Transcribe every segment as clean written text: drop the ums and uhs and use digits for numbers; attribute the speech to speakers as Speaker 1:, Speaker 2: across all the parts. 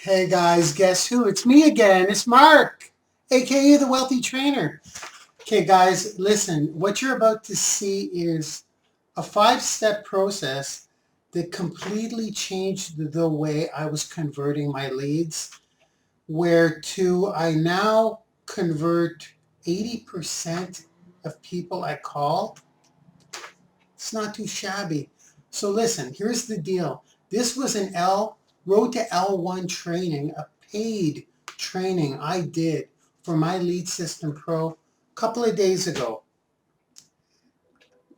Speaker 1: Hey guys, guess who? It's me again. It's Marc, aka the Wealthy Trainer. Okay guys, listen, what you're about to see is a 5-step process that completely changed the way I was converting my leads, where to I now convert 80% of people I call. It's not too shabby. So listen, here's the deal. This was an Road to L1 training, a paid training I did for my Lead System Pro a couple of days ago.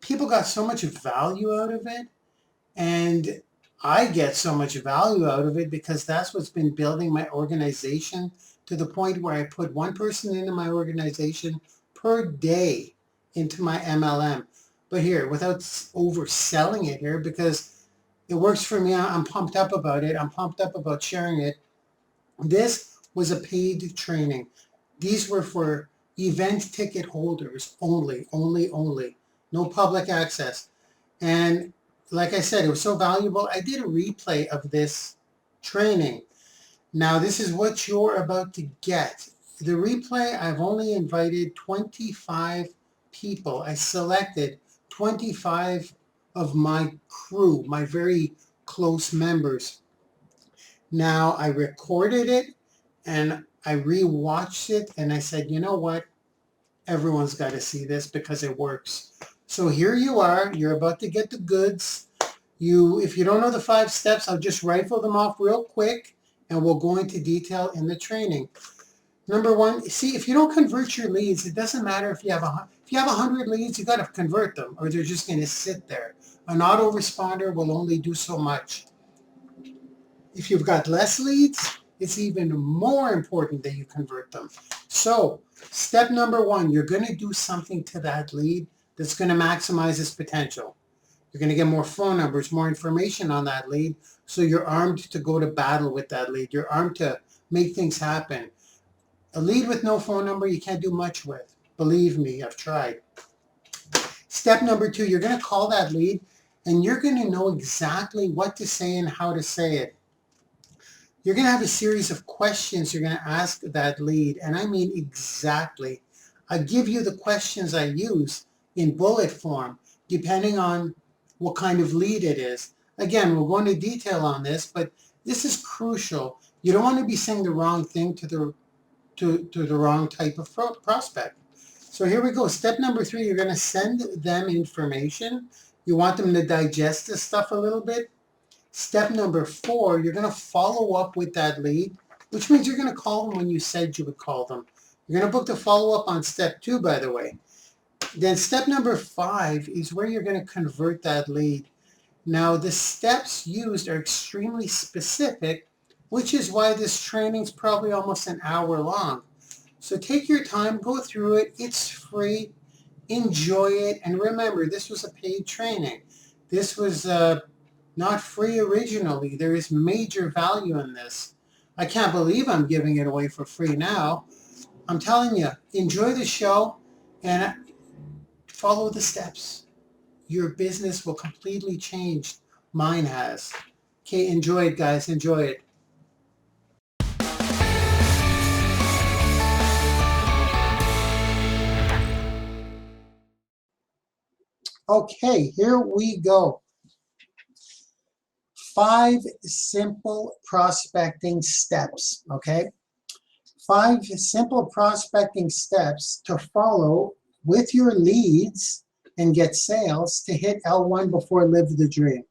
Speaker 1: People got so much value out of it, and I get so much value out of it because that's what's been building my organization to the point where I put one person into my organization per day into my MLM. But here, without overselling it here, because it works for me, I'm pumped up about it. I'm pumped up about sharing it. This was a paid training. These were for event ticket holders only, only. No public access. And like I said, it was so valuable. I did a replay of this training. Now, this is what you're about to get. The replay, I've only invited 25 people. I selected 25 of my crew, my very close members. Now, I recorded it and I rewatched it and I said, you know what? Everyone's got to see this because it works. So here you are. You're about to get the goods. If you don't know the 5 steps, I'll just rifle them off real quick and we'll go into detail in the training. Number 1, see, if you don't convert your leads, it doesn't matter if you have 100 leads, you got to convert them or they're just going to sit there. An autoresponder will only do so much. If you've got less leads, it's even more important that you convert them. So step number 1, you're going to do something to that lead that's going to maximize its potential. You're going to get more phone numbers, more information on that lead, so you're armed to go to battle with that lead. You're armed to make things happen. A lead with no phone number, you can't do much with. Believe me, I've tried. Step number 2, you're going to call that lead, and you're going to know exactly what to say and how to say it. You're going to have a series of questions you're going to ask that lead, and I mean exactly. I give you the questions I use in bullet form, depending on what kind of lead it is. Again, we'll go into detail on this, but this is crucial. You don't want to be saying the wrong thing to the wrong type of prospect. So here we go. Step number 3, you're going to send them information. You want them to digest this stuff a little bit. Step number 4, you're going to follow up with that lead, which means you're going to call them when you said you would call them. You're going to book the follow-up on step 2, by the way. Then step number 5 is where you're going to convert that lead. Now, the steps used are extremely specific, which is why this training is probably almost an hour long. So take your time, go through it. It's free. Enjoy it. And remember, this was a paid training. This was not free originally. There is major value in this. I can't believe I'm giving it away for free now. I'm telling you, enjoy the show and follow the steps. Your business will completely change. Mine has. Okay, enjoy it, guys. Enjoy it. Okay, here we go. 5 simple prospecting steps, okay? 5 simple prospecting steps to follow with your leads and get sales to hit L1 before Live the Dream.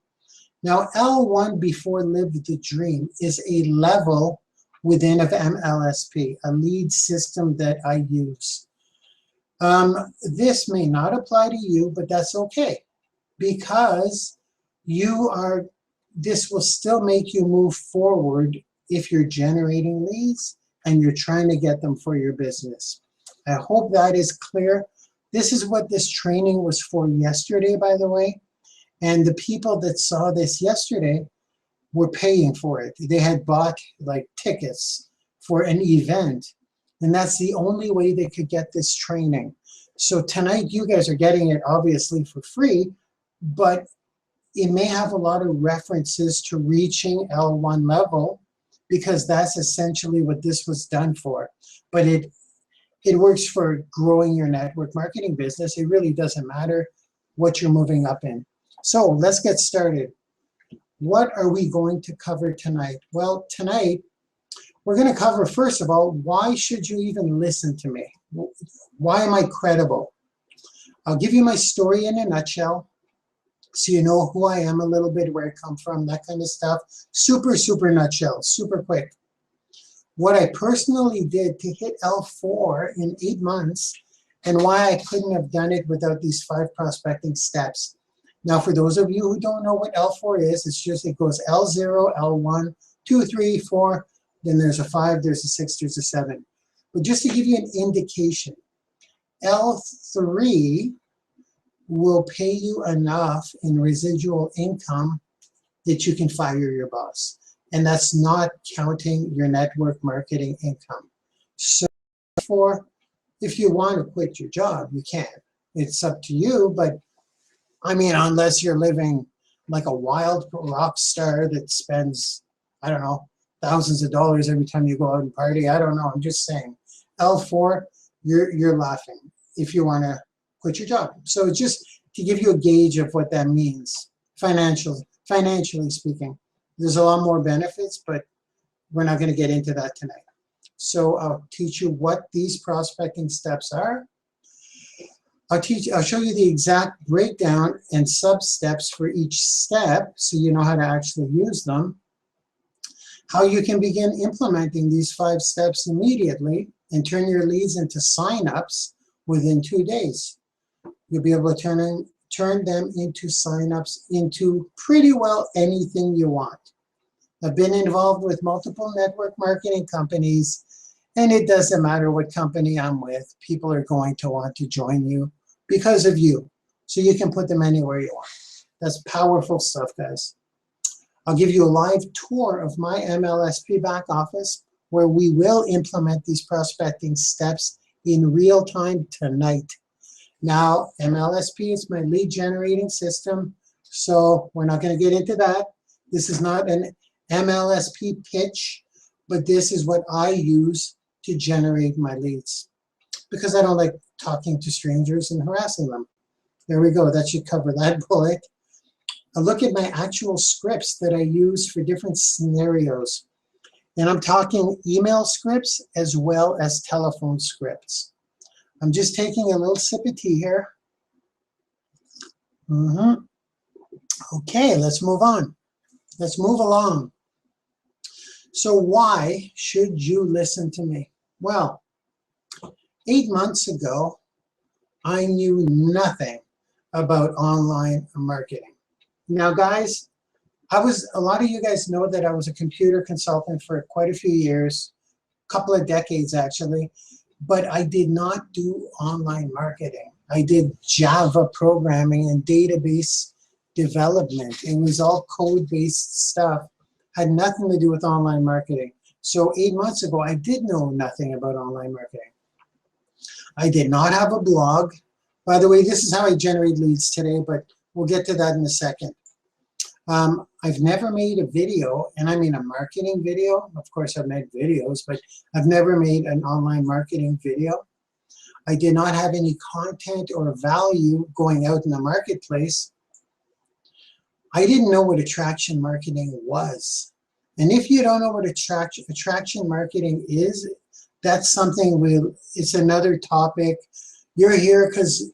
Speaker 1: Now, L1 before Live the Dream is a level within of MLSP, a lead system that I use. This may not apply to you, but that's okay because this will still make you move forward if you're generating leads and you're trying to get them for your business. I hope that is clear. This is what this training was for yesterday, by the way. And the people that saw this yesterday were paying for it. They had bought like tickets for an event. And that's the only way they could get this training. So tonight you guys are getting it obviously for free, but it may have a lot of references to reaching L1 level because that's essentially what this was done for. But it works for growing your network marketing business. It really doesn't matter what you're moving up in. So let's get started. What are we going to cover tonight? Well, tonight we're going to cover, first of all, why should you even listen to me? Why am I credible? I'll give you my story in a nutshell, so you know who I am a little bit, where I come from, that kind of stuff. Super, super nutshell, super quick. What I personally did to hit L4 in 8 months, and why I couldn't have done it without these 5 prospecting steps. Now, for those of you who don't know what L4 is, it's just, it goes L0, L1, 2, 3, 4, then there's a 5, there's a 6, there's a 7. But just to give you an indication, L3 will pay you enough in residual income that you can fire your boss. And that's not counting your network marketing income. So therefore, if you want to quit your job, you can. It's up to you, but I mean, unless you're living like a wild rock star that spends, I don't know, thousands of dollars every time you go out and party. I don't know. I'm just saying. L4, you're laughing if you want to quit your job. So just to give you a gauge of what that means, financially speaking. There's a lot more benefits, but we're not going to get into that tonight. So I'll teach you what these prospecting steps are. I'll show you the exact breakdown and sub-steps for each step so you know how to actually use them. How you can begin implementing these 5 steps immediately and turn your leads into sign-ups within 2 days. You'll be able to turn them into sign-ups into pretty well anything you want. I've been involved with multiple network marketing companies, and it doesn't matter what company I'm with. People are going to want to join you because of you. So you can put them anywhere you want. That's powerful stuff, guys. I'll give you a live tour of my MLSP back office where we will implement these prospecting steps in real time tonight. Now, MLSP is my lead generating system, so we're not going to get into that. This is not an MLSP pitch, but this is what I use to generate my leads because I don't like talking to strangers and harassing them. There we go. That should cover that bullet. A look at my actual scripts that I use for different scenarios. And I'm talking email scripts as well as telephone scripts. I'm just taking a little sip of tea here. Okay, let's move on. Let's move along. So why should you listen to me? Well, 8 months ago, I knew nothing about online marketing. Now, guys, a lot of you guys know that I was a computer consultant for quite a few years, a couple of decades actually. But I did not do online marketing. I did Java programming and database development. It was all code-based stuff. Had nothing to do with online marketing. So 8 months ago, I did know nothing about online marketing. I did not have a blog. By the way, this is how I generate leads today, but we'll get to that in a second. I've never made a video, and I mean a marketing video. Of course, I've made videos, but I've never made an online marketing video. I did not have any content or value going out in the marketplace. I didn't know what attraction marketing was. And if you don't know what attraction marketing is, that's something it's another topic. You're here because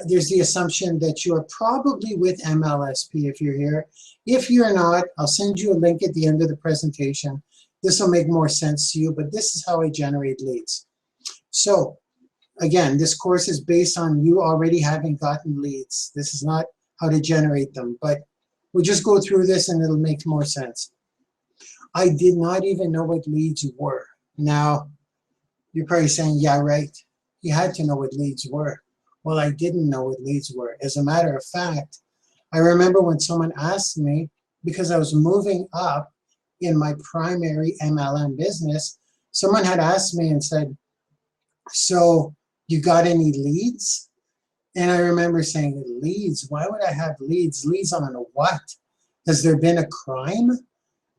Speaker 1: there's the assumption that you are probably with MLSP if you're here. If you're not, I'll send you a link at the end of the presentation. This will make more sense to you, but this is how I generate leads. So again, this course is based on you already having gotten leads. This is not how to generate them, but we'll just go through this and it'll make more sense. I did not even know what leads were. Now, you're probably saying, yeah, right. You had to know what leads were. Well, I didn't know what leads were. As a matter of fact, I remember when someone asked me, because I was moving up in my primary MLM business, someone had asked me and said, so you got any leads? And I remember saying, leads? Why would I have leads? Leads on what? Has there been a crime?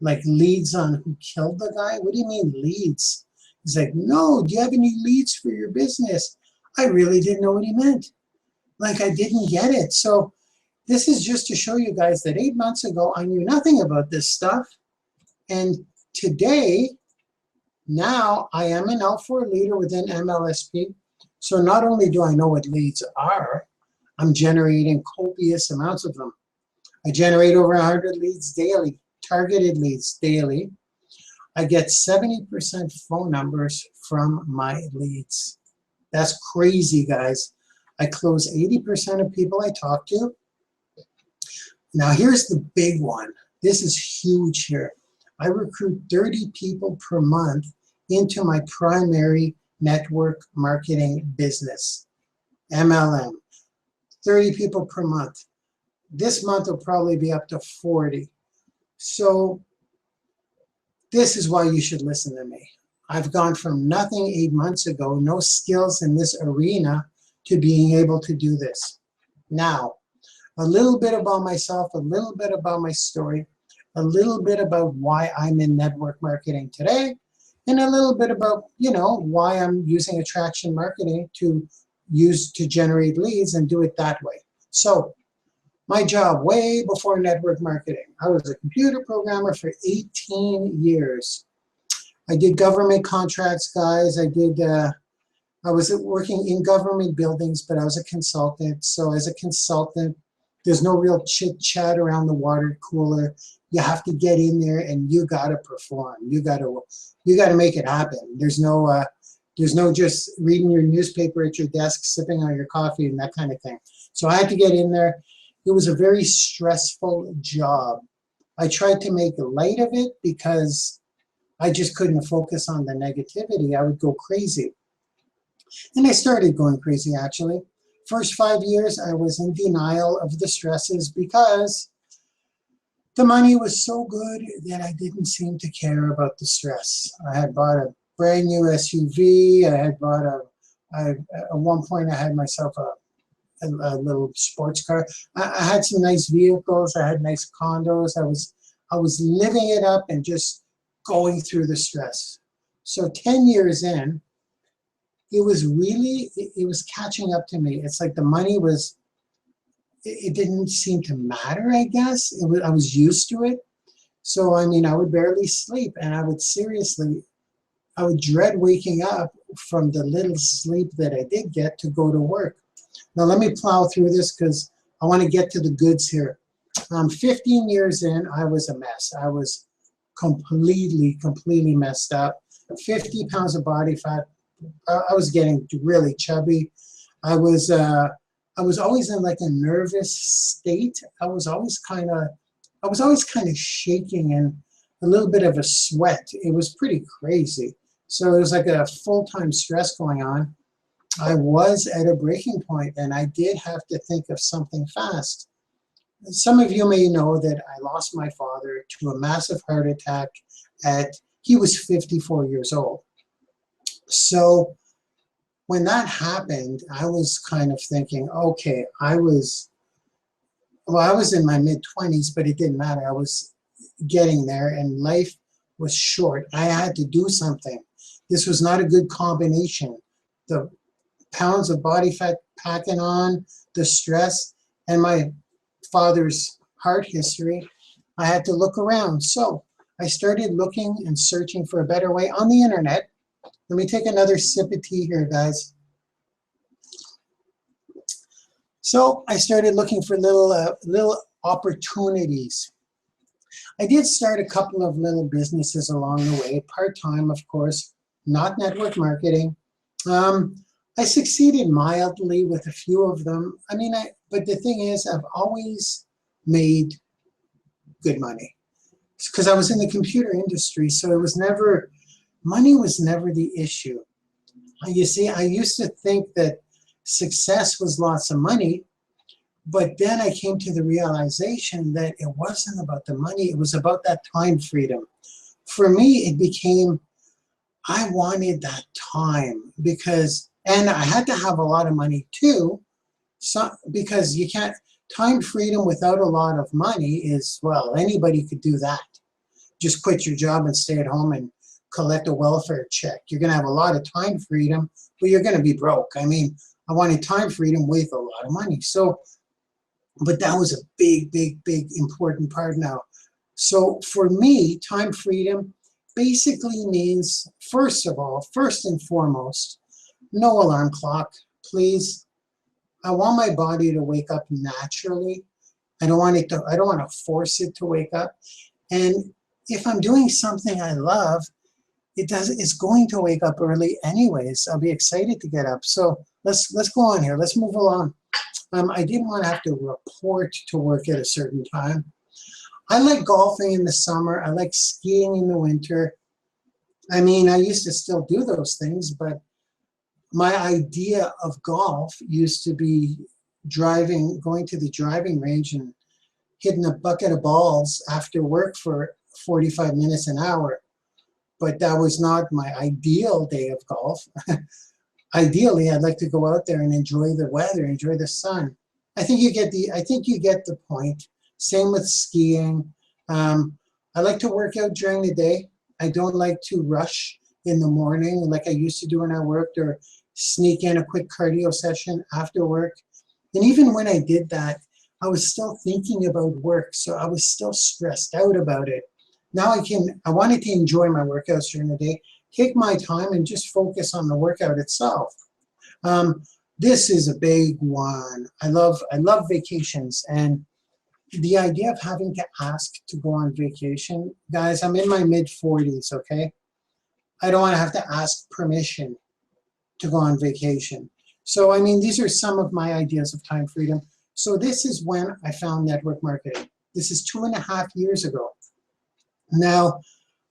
Speaker 1: like leads on who killed the guy. What do you mean leads? He's like, no, do you have any leads for your business? I really didn't know what he meant. Like, I didn't get it. So this is just to show you guys that 8 months ago, I knew nothing about this stuff. And today, now I am an L4 leader within MLSP. So not only do I know what leads are, I'm generating copious amounts of them. I generate over 100 leads daily, targeted leads daily. I get 70% phone numbers from my leads. That's crazy, guys. I close 80% of people I talk to. Now here's the big one. This is huge here. I recruit 30 people per month into my primary network marketing business, MLM. 30 people per month. This month will probably be up to 40. So this is why you should listen to me. I've gone from nothing 8 months ago, no skills in this arena, to being able to do this. Now, a little bit about myself, a little bit about my story, a little bit about why I'm in network marketing today, and a little bit about, why I'm using attraction marketing to generate leads and do it that way. So my job way before network marketing, I was a computer programmer for 18 years. I did government contracts, guys. I was working in government buildings, but I was a consultant. So as a consultant, there's no real chit chat around the water cooler. You have to get in there and you got to perform. You got to make it happen. There's no just reading your newspaper at your desk, sipping on your coffee and that kind of thing. So I had to get in there. It was a very stressful job. I tried to make light of it because I just couldn't focus on the negativity. I would go crazy. And I started going crazy, actually. First 5 years, I was in denial of the stresses because the money was so good that I didn't seem to care about the stress. I had bought a brand new SUV. I had bought at one point I had myself a little sports car. I had some nice vehicles. I had nice condos. I was living it up and just going through the stress. So 10 years in, it was catching up to me. It's like the money was, it didn't seem to matter, I guess. I was used to it. So, I would barely sleep, and I would dread waking up from the little sleep that I did get to go to work. Now, let me plow through this because I want to get to the goods here. 15 years in, I was a mess. I was completely messed up. 50 pounds of body fat. I was getting really chubby. I was always in like a nervous state. I was always kind of shaking and a little bit of a sweat. It was pretty crazy. So it was like a full-time stress going on. I was at a breaking point and I did have to think of something fast. Some of you may know that I lost my father to a massive heart attack he was 54 years old. So when that happened, I was kind of thinking, okay, I was in my mid-20s, but it didn't matter. I was getting there and life was short. I had to do something. This was not a good combination. The pounds of body fat packing on, the stress, and my father's heart history. I had to look around. So I started looking and searching for a better way on the internet. Let me take another sip of tea here, guys. So I started looking for little opportunities. I did start a couple of little businesses along the way, part-time, of course, not network marketing. I succeeded mildly with a few of them. But the thing is, I've always made good money because I was in the computer industry, so money was never the issue. You see, I used to think that success was lots of money, but then I came to the realization that it wasn't about the money, it was about that time freedom. For me, it became, I wanted that time and I had to have a lot of money too, because you can't, time freedom without a lot of money is, well, anybody could do that. just quit your job and stay at home and collect a welfare check. You're going to have a lot of time freedom, but you're going to be broke. I mean, I wanted time freedom with a lot of money. So, but that was a big, big, big important part now. So for me, time freedom basically means, first of all, first and foremost, no alarm clock, please. I want my body to wake up naturally. I don't want to force it to wake up. And if I'm doing something I love, it's going to wake up early anyways. I'll be excited to get up. So let's go on here. Let's move along. I didn't want to have to report to work at a certain time. I like golfing in the summer. I like skiing in the winter. I mean, I used to still do those things, but my idea of golf used to be going to the driving range and hitting a bucket of balls after work for 45 minutes an hour. But that was not my ideal day of golf. Ideally, I'd like to go out there and enjoy the weather, enjoy the sun. I think you get the point. Same with skiing. I like to work out during the day. I don't like to rush in the morning like I used to do when I worked, or sneak in a quick cardio session after work. And even when I did that, I was still thinking about work, so I was still stressed out about it. Now I wanted to enjoy my workouts during the day, take my time and just focus on the workout itself. This is a big one. I love vacations, and the idea of having to ask to go on vacation, guys, I'm in my mid-40s, okay? I don't want to have to ask permission to go on vacation. So, I mean, these are some of my ideas of time freedom. So this is when I found network marketing. This is 2.5 years ago. Now,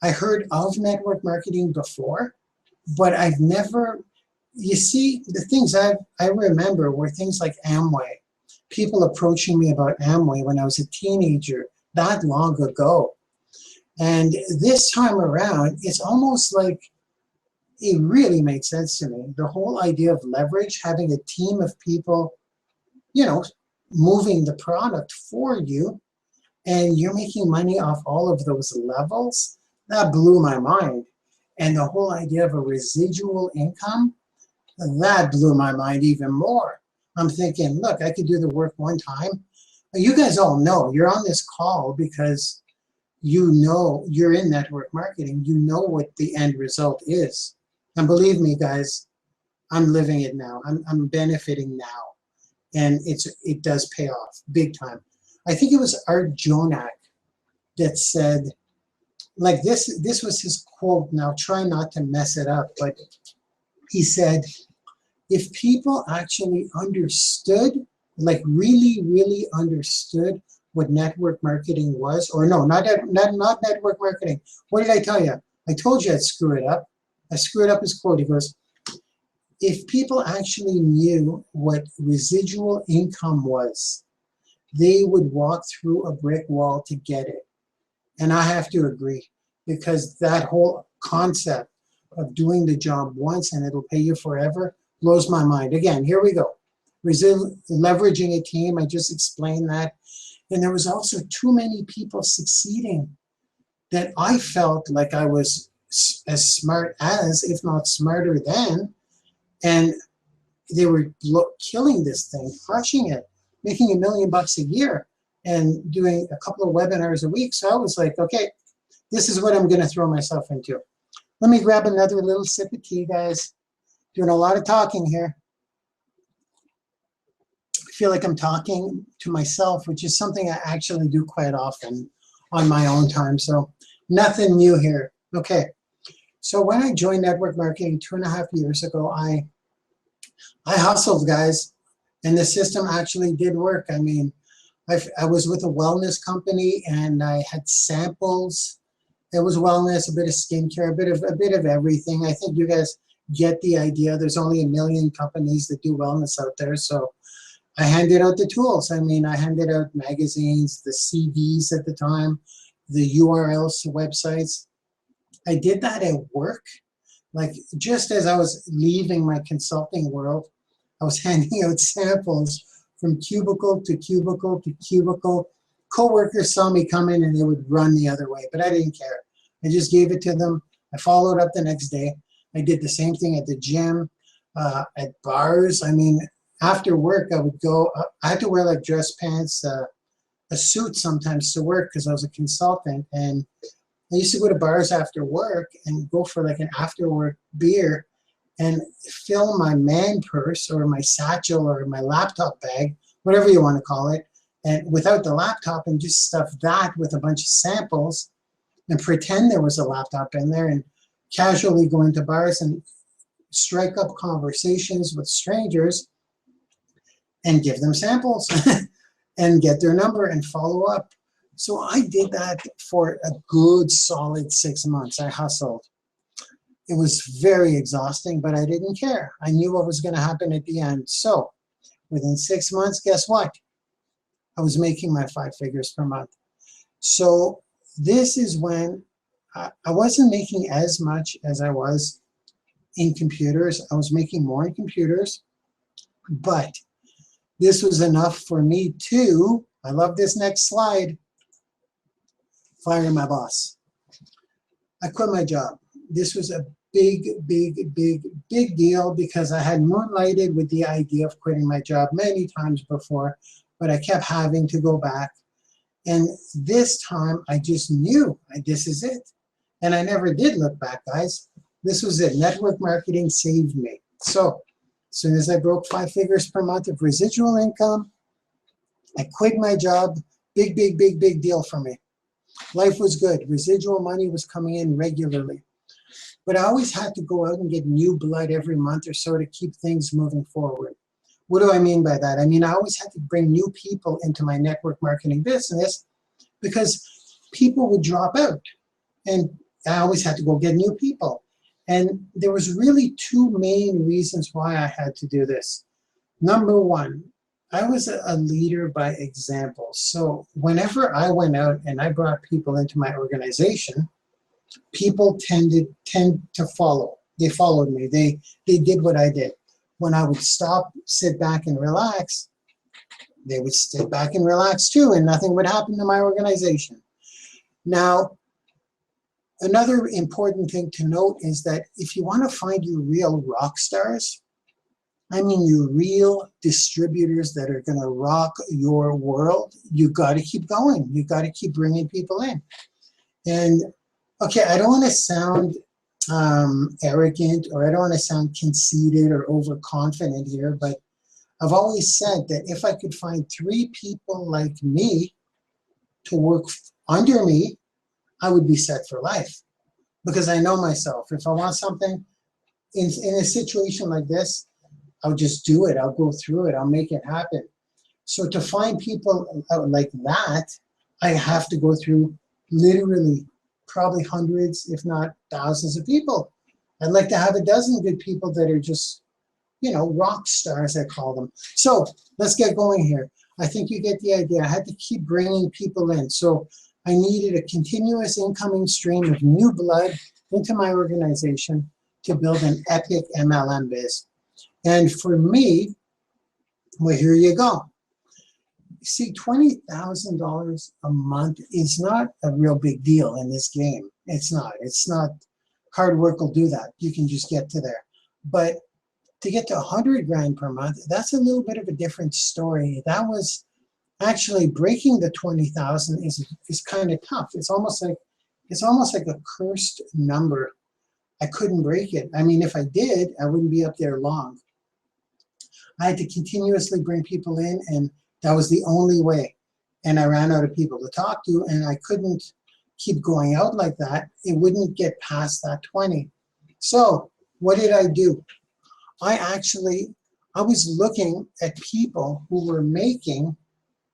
Speaker 1: I heard of network marketing before, but I've never, you see, the things I remember were things like Amway. People approaching me about Amway when I was a teenager, that long ago. And this time around, it's almost like it really made sense to me. The whole idea of leverage, having a team of people, you know, moving the product for you, and you're making money off all of those levels, that blew my mind. And the whole idea of a residual income, that blew my mind even more. I'm thinking, look, I could do the work one time. You guys all know you're on this call because you know you're in network marketing. You know what the end result is. And believe me, guys, I'm living it now. I'm benefiting now. And it does pay off big time. I think it was Art Jonak that said, like this was his quote. Now try not to mess it up, but he said, if people actually understood, like really, really understood what network marketing was, or no, not network marketing. What did I tell you? I told you I'd screw it up. I screwed up his quote. He goes, if people actually knew what residual income was, they would walk through a brick wall to get it. And I have to agree, because that whole concept of doing the job once and it'll pay you forever blows my mind. Again, here we go. Leveraging a team, I just explained that. And there was also too many people succeeding that I felt like I was as smart as, if not smarter than, and they were killing this thing, crushing it, making $1 million a year and doing a couple of webinars a week. So I was like, okay, this is what I'm going to throw myself into. Let me grab another little sip of tea, guys. Doing a lot of talking here. I feel like I'm talking to myself, which is something I actually do quite often on my own time. So nothing new here. Okay. So when I joined network marketing 2.5 years ago, I hustled, guys, and the system actually did work. I mean, I was with a wellness company and I had samples. It was wellness, a bit of skincare, a bit of everything. I think you guys get the idea. There's only 1 million companies that do wellness out there. So I handed out the tools. I mean, I handed out magazines, the CVs at the time, the URLs to websites. I did that at work. Like just as I was leaving my consulting world, I was handing out samples from cubicle to cubicle to cubicle. coworkers saw me coming and they would run the other way, but I didn't care. I just gave it to them. I followed up the next day. I did the same thing at the gym, at bars. I mean, after work, I would go, I had to wear like dress pants, a suit sometimes to work because I was a consultant. And I used to go to bars after work and go for like an after work beer and fill my man purse or my satchel or my laptop bag, whatever you want to call it, and without the laptop, and just stuff that with a bunch of samples and pretend there was a laptop in there and casually go into bars and strike up conversations with strangers and give them samples and get their number and follow up. So I did that for a good solid 6 months. I hustled. It was very exhausting, but I didn't care. I knew what was going to happen at the end. So within 6 months, guess what? I was making my 5 figures per month. So this is when I wasn't making as much as I was in computers. I was making more in computers, but this was enough for me to, I love this next slide, fire my boss. I quit my job. This was a big deal because I had moonlighted with the idea of quitting my job many times before, but I kept having to go back. And this time I just knew this is it. And I never did look back, guys. This was it. Network marketing saved me. So as soon as I broke 5 figures per month of residual income, I quit my job. Big deal for me. Life was good. Residual money was coming in regularly. But I always had to go out and get new blood every month or so to keep things moving forward. What do I mean by that? I mean, I always had to bring new people into my network marketing business because people would drop out. And I always had to go get new people. And there was really 2 main reasons why I had to do this. Number one, I was a leader by example. So whenever I went out and I brought people into my organization, people tend to follow. They followed me. They did what I did. When I would stop, sit back and relax, they would sit back and relax too, and nothing would happen to my organization. Now, another important thing to note is that if you want to find your real rock stars, I mean your real distributors that are going to rock your world, you got to keep going. You got to keep bringing people in. And okay, I don't want to sound arrogant, or I don't want to sound conceited or overconfident here, but I've always said that if I could find 3 people like me to work under me, I would be set for life, because I know myself. If I want something in a situation like this, I'll just do it. I'll go through it. I'll make it happen. So to find people like that, I have to go through literally probably hundreds, if not thousands of people. I'd like to have a dozen good people that are just, you know, rock stars, I call them. So let's get going here. I think you get the idea. I had to keep bringing people in. So I needed a continuous incoming stream of new blood into my organization to build an epic MLM biz. And for me, well, here you go. See, $20,000 a month is not a real big deal in this game. It's not. It's not. Hard work will do that. You can just get to there. But to get to 100 grand per month, that's a little bit of a different story. That was actually breaking the 20,000 is kind of tough. It's almost like a cursed number. I couldn't break it. I mean, if I did, I wouldn't be up there long. I had to continuously bring people in, and that was the only way. And I ran out of people to talk to, and I couldn't keep going out like that. It wouldn't get past that 20. So what did I do? I was looking at people who were making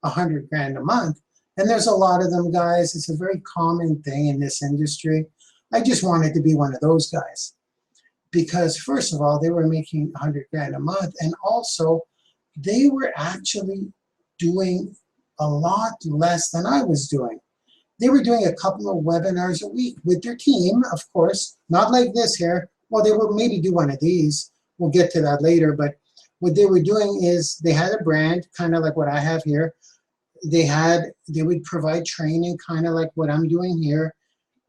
Speaker 1: 100 grand a month. And there's a lot of them, guys. It's a very common thing in this industry. I just wanted to be one of those guys. Because first of all, they were making 100 grand a month. And also, they were actually doing a lot less than I was doing. They were doing a couple of webinars a week with their team, of course, not like this here. Well, they would maybe do one of these. We'll get to that later. But what they were doing is they had a brand, kind of like what I have here. They would provide training, kind of like what I'm doing here.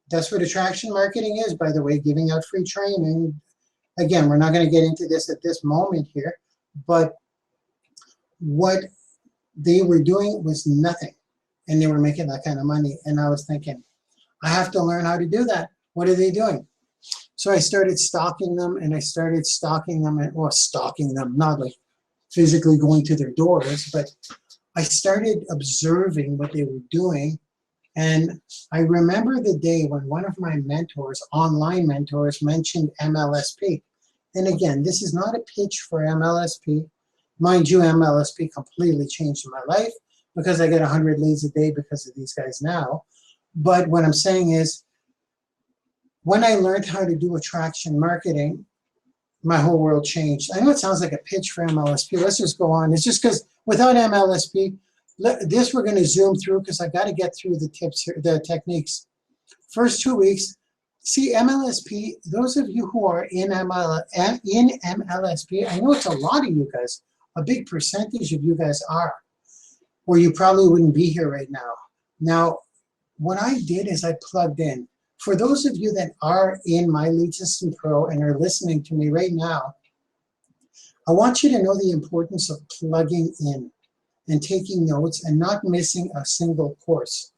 Speaker 1: That's what attraction marketing is, by the way, giving out free training. Again, we're not going to get into this at this moment here, but what they were doing was nothing, and they were making that kind of money. And I was thinking, I have to learn how to do that. What are they doing? So I started stalking them, and I started stalking them, and well, stalking them, not like physically going to their doors, but I started observing what they were doing. And I remember the day when one of my mentors, online mentors, mentioned MLSP. And again, this is not a pitch for MLSP. Mind you, MLSP completely changed my life because I get 100 leads a day because of these guys now. But what I'm saying is, when I learned how to do attraction marketing, my whole world changed. I know it sounds like a pitch for MLSP. Let's just go on. It's just because without MLSP, this we're going to zoom through because I got to get through the tips here, the techniques. First 2 weeks, see MLSP, those of you who are in MLSP, I know it's a lot of you guys, a big percentage of you guys are, or you probably wouldn't be here right now. Now, what I did is I plugged in. For those of you that are in My Lead System Pro and are listening to me right now, I want you to know the importance of plugging in and taking notes and not missing a single course.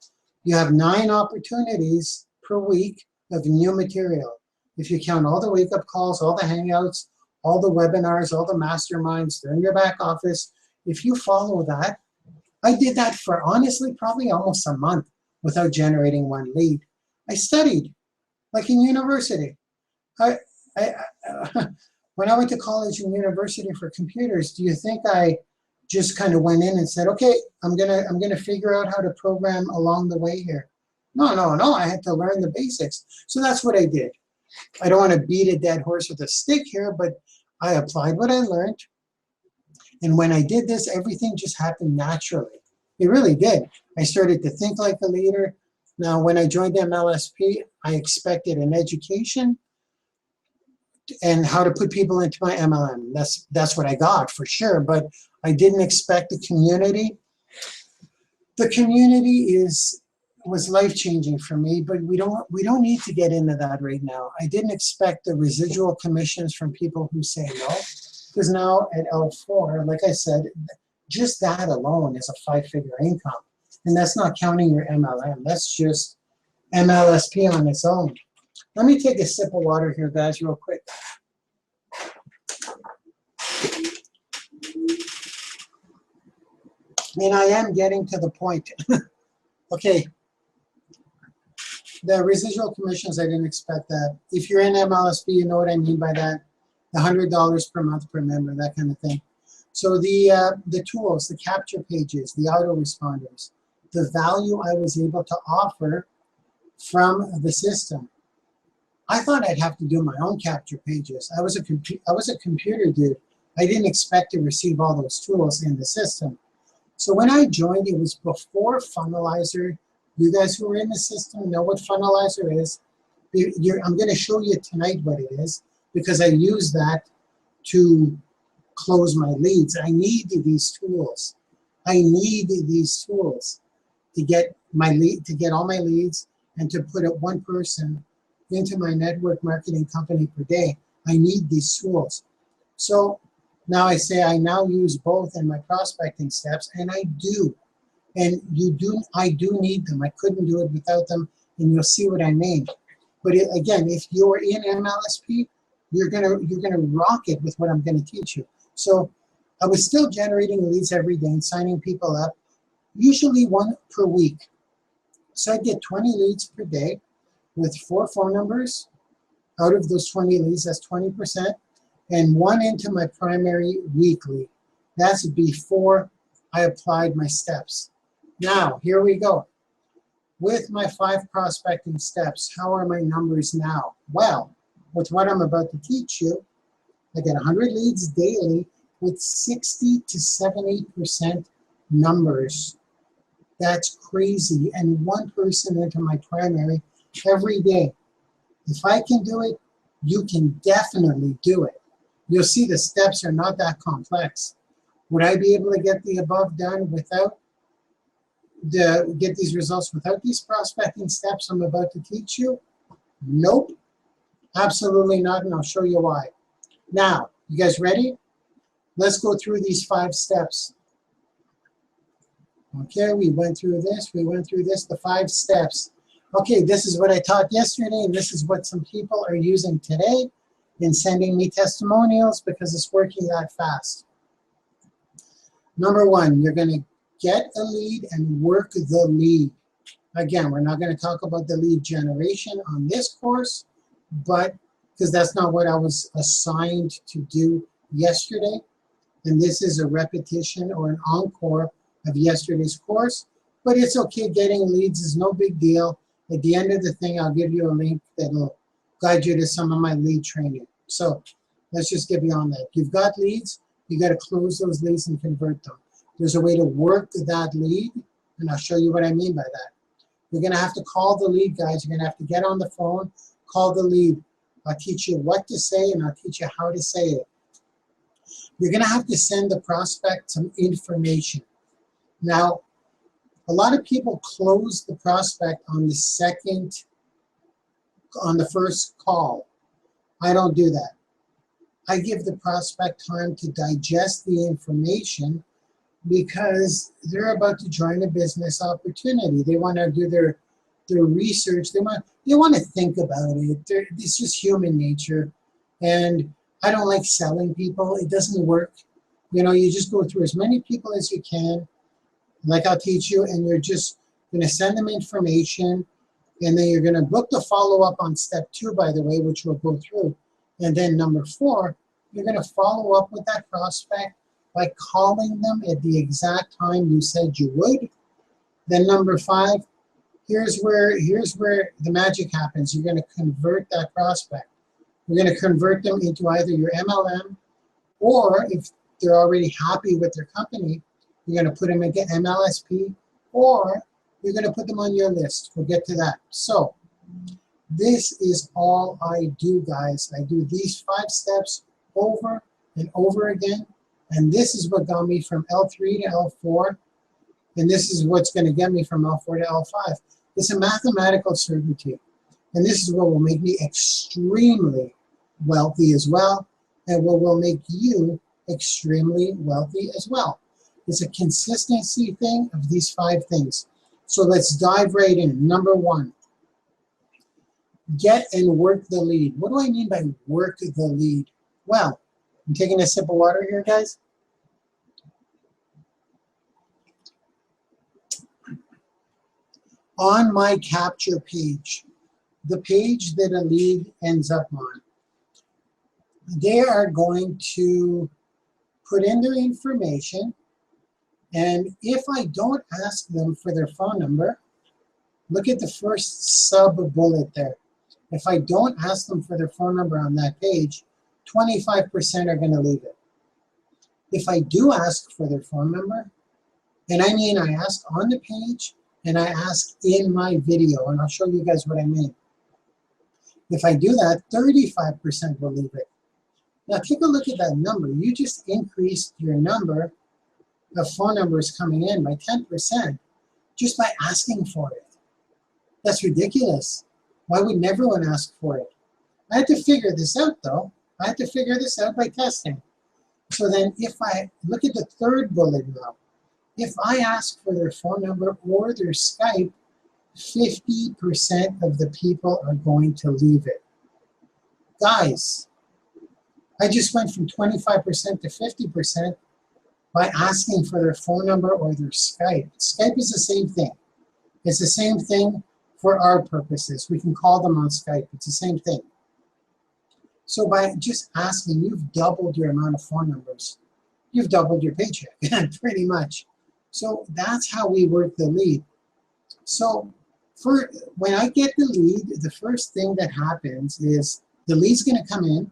Speaker 1: You have 9 opportunities per week of new material. If you count all the wake-up calls, all the hangouts, all the webinars, all the masterminds, they're in your back office. If you follow that, I did that for honestly probably almost a month without generating one lead. I studied, like in university. When I went to college and university for computers, do you think I just kind of went in and said, okay, I'm gonna figure out how to program along the way here? No, I had to learn the basics. So that's what I did. I don't want to beat a dead horse with a stick here, but I applied what I learned. And when I did this, everything just happened naturally. It really did. I started to think like a leader. Now, when I joined MLSP, I expected an education and how to put people into my MLM. That's what I got for sure, but I didn't expect the community. The community was life-changing for me, but we don't need to get into that right now. I didn't expect the residual commissions from people who say no, because now at L4, like I said, just that alone is a 5-figure income. And that's not counting your MLM. That's just MLSP on its own. Let me take a sip of water here, guys, real quick. And I am getting to the point. Okay. The residual commissions, I didn't expect that. If you're in MLSP, you know what I mean by that. The $100 per month per member, that kind of thing. So the tools, the capture pages, the autoresponders, the value I was able to offer from the system. I thought I'd have to do my own capture pages. I was a computer dude. I didn't expect to receive all those tools in the system. So when I joined, it was before Funnelizer. You guys who are in the system know what Funnelizer is. I'm going to show you tonight what it is because I use that to close my leads. I need these tools. I need these tools to get all my leads and to put one person into my network marketing company per day. I need these tools. So now I say I now use both in my prospecting steps, and I do. And I do need them. I couldn't do it without them, and you'll see what I mean. But again, if you're in MLSP, you're gonna rock it with what I'm gonna teach you. So I was still generating leads every day and signing people up, usually 1 per week. So I'd get 20 leads per day with 4 phone numbers. Out of those 20 leads, that's 20%, and 1 into my primary weekly. That's before I applied my steps. Now, here we go. With my 5 prospecting steps, how are my numbers now? Well, with what I'm about to teach you, I get 100 leads daily with 60 to 70% numbers. That's crazy. And 1 person into my primary every day. If I can do it, you can definitely do it. You'll see the steps are not that complex. Would I be able to get the above done without get these results without these prospecting steps I'm about to teach you? Nope, absolutely not, and I'll show you why. Now, you guys ready? Let's go through these 5 steps. Okay, we went through this, the 5 steps. Okay, this is what I taught yesterday, and this is what some people are using today in sending me testimonials because it's working that fast. Number 1, you're going to get a lead and work the lead. Again, we're not going to talk about the lead generation on this course, but because that's not what I was assigned to do yesterday. And this is a repetition or an encore of yesterday's course. But it's okay, getting leads is no big deal. At the end of the thing, I'll give you a link that'll guide you to some of my lead training. So let's just get beyond that. You've got leads, you got to close those leads and convert them. There's a way to work that lead, and I'll show you what I mean by that. You're going to have to call the lead, guys. You're going to have to get on the phone, call the lead. I'll teach you what to say, and I'll teach you how to say it. You're going to have to send the prospect some information. Now, a lot of people close the prospect on the first call. I don't do that. I give the prospect time to digest the information because they're about to join a business opportunity. They want to do their research. They want to think about it. It's just human nature. And I don't like selling people. It doesn't work. You know, you just go through as many people as you can, like I'll teach you, and you're just going to send them information, and then you're going to book the follow-up on step 2, by the way, which we'll go through. And then number 4, you're going to follow up with that prospect by calling them at the exact time you said you would. Then number 5, here's where the magic happens. You're going to convert that prospect. You're going to convert them into either your MLM, or if they're already happy with their company, you're going to put them into MLSP, or you're going to put them on your list. We'll get to that. So this is all I do, guys. I do these 5 steps over and over again. And this is what got me from L3 to L4. And this is what's going to get me from L4 to L5. It's a mathematical certainty. And this is what will make me extremely wealthy as well, and what will make you extremely wealthy as well. It's a consistency thing of these 5 things. So let's dive right in. Number 1, get and work the lead. What do I mean by work the lead? Well, I'm taking a sip of water here, guys. On my capture page, the page that a lead ends up on, they are going to put in their information, and if I don't ask them for their phone number, look at the first sub-bullet there. If I don't ask them for their phone number on that page, 25% are going to leave it. If I do ask for their phone number, and I mean I ask on the page and I ask in my video, and I'll show you guys what I mean. If I do that, 35% will leave it. Now take a look at that number. You just increased your number of phone numbers coming in by 10% just by asking for it. That's ridiculous. Why wouldn't everyone ask for it? I had to figure this out, though. I had to figure this out by testing. So then if I look at the third bullet now, if I ask for their phone number or their Skype, 50% of the people are going to leave it. Guys, I just went from 25% to 50% by asking for their phone number or their Skype. Skype is the same thing. It's the same thing for our purposes. We can call them on Skype. It's the same thing. So by just asking, you've doubled your amount of phone numbers. You've doubled your paycheck, pretty much. So that's how we work the lead. So when I get the lead, the first thing that happens is the lead's going to come in,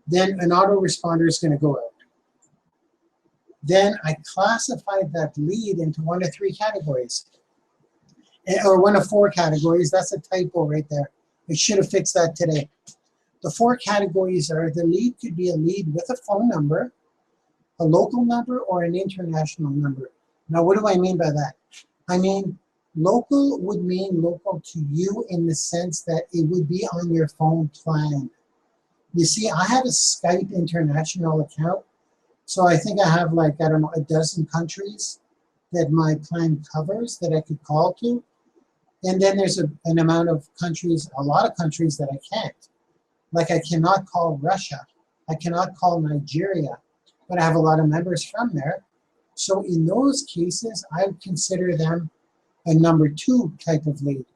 Speaker 1: then an autoresponder is going to go out. Then I classified that lead into 1 of 3 categories, or 1 of 4 categories. That's a typo right there. I should have fixed that today. The 4 categories are: the lead could be a lead with a phone number, a local number, or an international number. Now, what do I mean by that? I mean, local would mean local to you in the sense that it would be on your phone plan. You see, I have a Skype international account, so I think I have like, I don't know, a dozen countries that my plan covers that I could call to. And then there's an amount of countries, a lot of countries that I can't. Like I cannot call Russia. I cannot call Nigeria, but I have a lot of members from there. So in those cases, I would consider them a number 2 type of lead.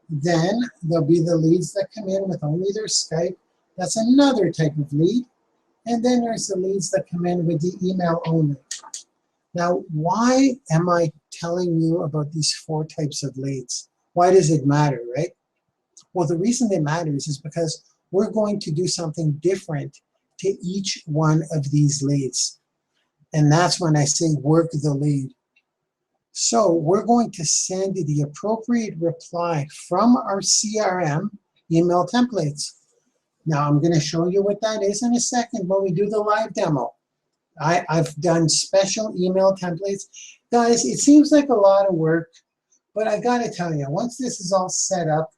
Speaker 1: Then there'll be the leads that come in with only their Skype. That's another type of lead. And then there's the leads that come in with the email only. Now, why am I telling you about these 4 types of leads? Why does it matter, right? Well, the reason it matters is because we're going to do something different to each one of these leads. And that's when I say work the lead. So we're going to send the appropriate reply from our CRM email templates. Now I'm going to show you what that is in a second when we do the live demo. I've done special email templates. Guys, it seems like a lot of work, but I got to tell you, once this is all set up,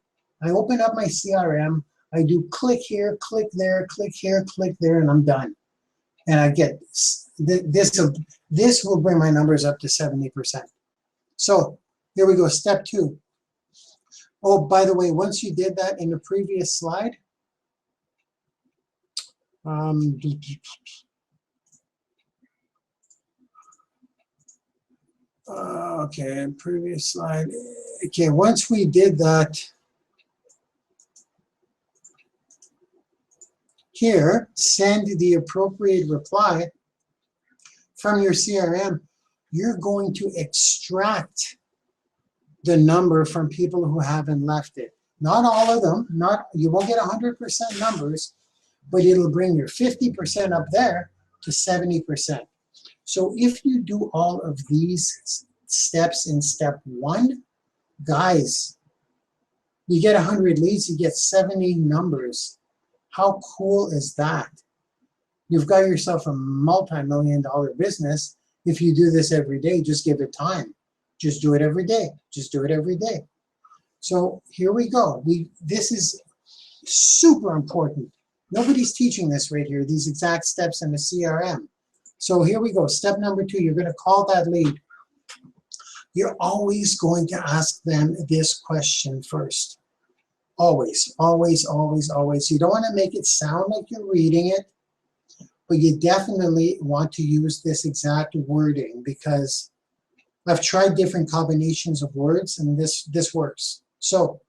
Speaker 1: I open up my CRM, I do click here, click there, click here, click there, and I'm done. And I get this will bring my numbers up to 70%. So here we go, step 2. Oh, by the way, once you did that in the previous slide, okay, previous slide. Okay, once we did that, here, send the appropriate reply from your CRM. You're going to extract the number from people who haven't left it. Not all of them, you won't get 100% numbers, but it'll bring your 50% up there to 70%. So if you do all of these steps in step 1, guys, you get 100 leads, you get 70 numbers. How cool is that? You've got yourself a multi-million-dollar business if you do this every day. Just give it time. Just do it every day. Just do it every day. So here we go. This is super important. Nobody's teaching this right here, these exact steps in the CRM. So here we go. Step number 2, you're going to call that lead. You're always going to ask them this question first. Always, always, always, always. You don't want to make it sound like you're reading it, but you definitely want to use this exact wording because I've tried different combinations of words and this works. So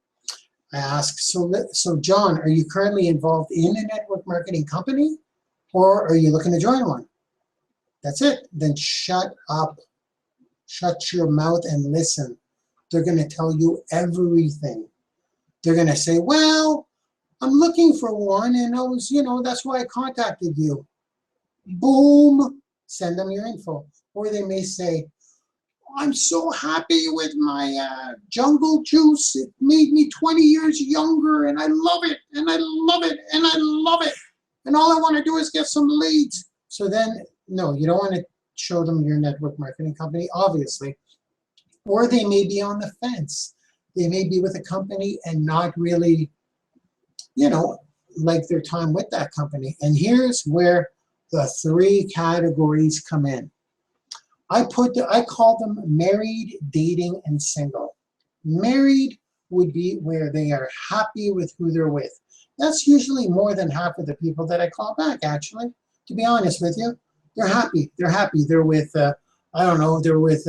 Speaker 1: I ask, so John, are you currently involved in a network marketing company or are you looking to join one? That's it. Then shut up. Shut your mouth and listen. They're going to tell you everything. They're going to say, well, I'm looking for one and I was, that's why I contacted you. Boom, send them your info. Or they may say, I'm so happy with my jungle juice. It made me 20 years younger and I love it and I love it and I love it. And all I want to do is get some leads. So then, no, you don't want to show them your network marketing company, obviously. Or they may be on the fence. They may be with a company and not really, like their time with that company. And here's where the 3 categories come in. I call them married, dating, and single. Married would be where they are happy with who they're with. That's usually more than half of the people that I call back, actually, to be honest with you. They're happy. They're happy. They're with, I don't know, they're with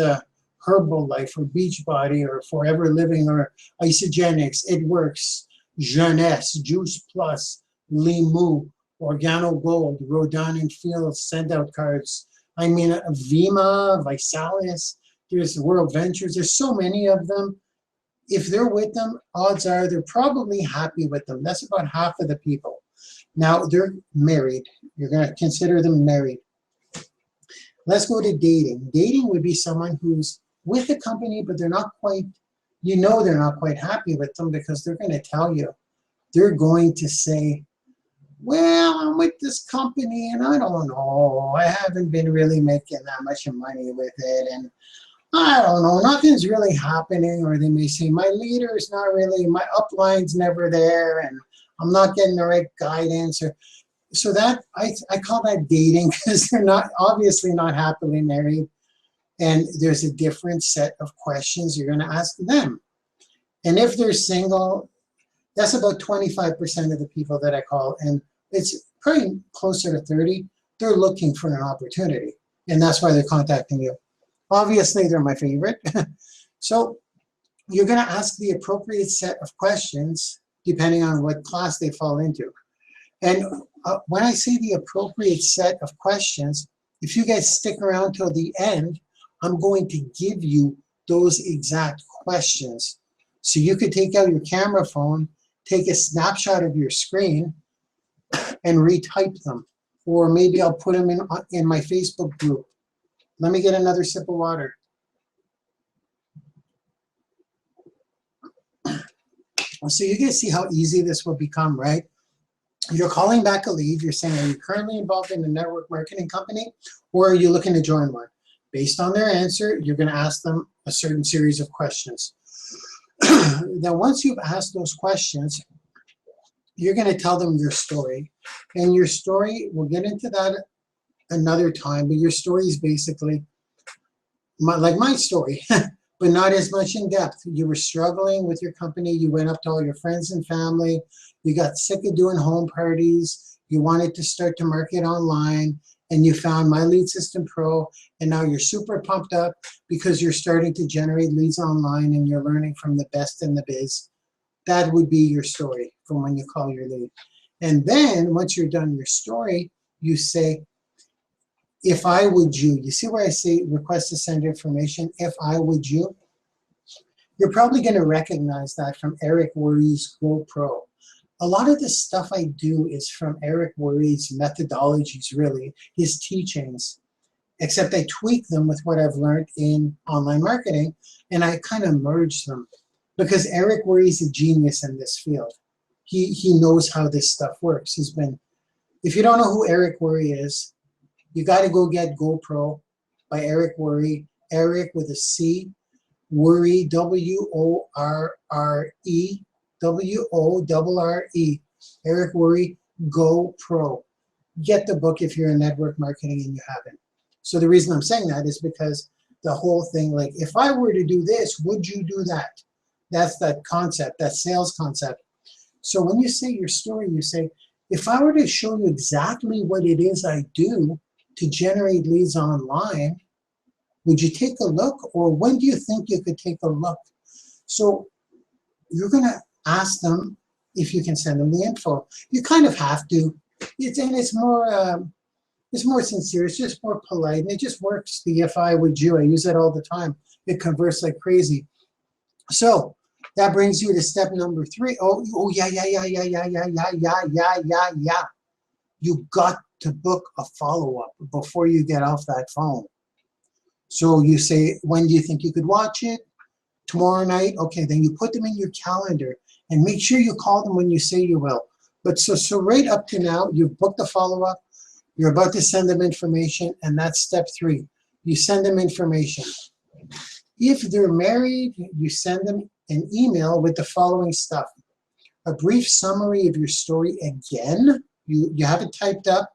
Speaker 1: Herbalife or Beachbody or Forever Living or Isogenics, It Works, Jeunesse, Juice Plus, Limu, Organo Gold, Rodin and Fields, Send Out Cards. I mean, Vima, Visalis, there's World Ventures. There's so many of them. If they're with them, odds are they're probably happy with them. That's about half of the people. Now, they're married. You're going to consider them married. Let's go to dating. Dating would be someone who's with a company, but they're not quite, they're not quite happy with them because they're going to tell you. They're going to say, well, I'm with this company and I don't know. I haven't been really making that much money with it. And I don't know, nothing's really happening, or they may say, my leader is not really, my upline's never there, and I'm not getting the right guidance. Or so that I call that dating, because they're not obviously not happily married, and there's a different set of questions you're going to ask them. And if they're single, that's about 25% of the people that I call, and it's probably closer to 30. They're looking for an opportunity, and that's why they're contacting you. Obviously, they're my favorite. So you're going to ask the appropriate set of questions depending on what class they fall into. And when I say the appropriate set of questions, if you guys stick around till the end, I'm going to give you those exact questions. So you could take out your camera phone, take a snapshot of your screen, and retype them. Or maybe I'll put them in my Facebook group. Let me get another sip of water. So you can see how easy this will become, right? You're calling back a lead. You're saying, are you currently involved in a network marketing company, or are you looking to join one? Based on their answer, you're going to ask them a certain series of questions. Then once you've asked those questions, you're going to tell them your story. And your story, we'll get into that another time, but your story is basically like my story, but not as much in depth. You were struggling with your company. You went up to all your friends and family. You got sick of doing home parties. You wanted to start to market online, and you found My Lead System Pro, and now you're super pumped up because you're starting to generate leads online and you're learning from the best in the biz. That would be your story from when you call your lead. And then once you're done your story, you say, if I would you see where I say request to send information, if I would you? You're probably going to recognize that from Eric Worre's GoPro. A lot of the stuff I do is from Eric Worre's methodologies, really, his teachings, except I tweak them with what I've learned in online marketing, and I kind of merge them because Eric Worre is a genius in this field. He knows how this stuff works. If you don't know who Eric Worre is, you got to go get GoPro by Eric Worre. Eric with a C, Worre, W-O-R-R-E, W-O-R-R-E. Eric Worre, GoPro. Get the book if you're in network marketing and you haven't. So the reason I'm saying that is because the whole thing, like, if I were to do this, would you do that? That's that concept, that sales concept. So when you say your story, you say, if I were to show you exactly what it is I do to generate leads online, would you take a look? Or when do you think you could take a look? So you're going to ask them if you can send them the info. You kind of have to. It's more sincere. It's just more polite, and it just works. The if I would you, I use it all the time. It converts like crazy. So that brings you to step number 3. Yeah. You got to book a follow-up before you get off that phone. So you say, when do you think you could watch it? Tomorrow night? Okay, then you put them in your calendar and make sure you call them when you say you will. But so right up to now, you've booked a follow-up, you're about to send them information, and that's step 3. You send them information. If they're married, you send them an email with the following stuff. A brief summary of your story again. You have it typed up,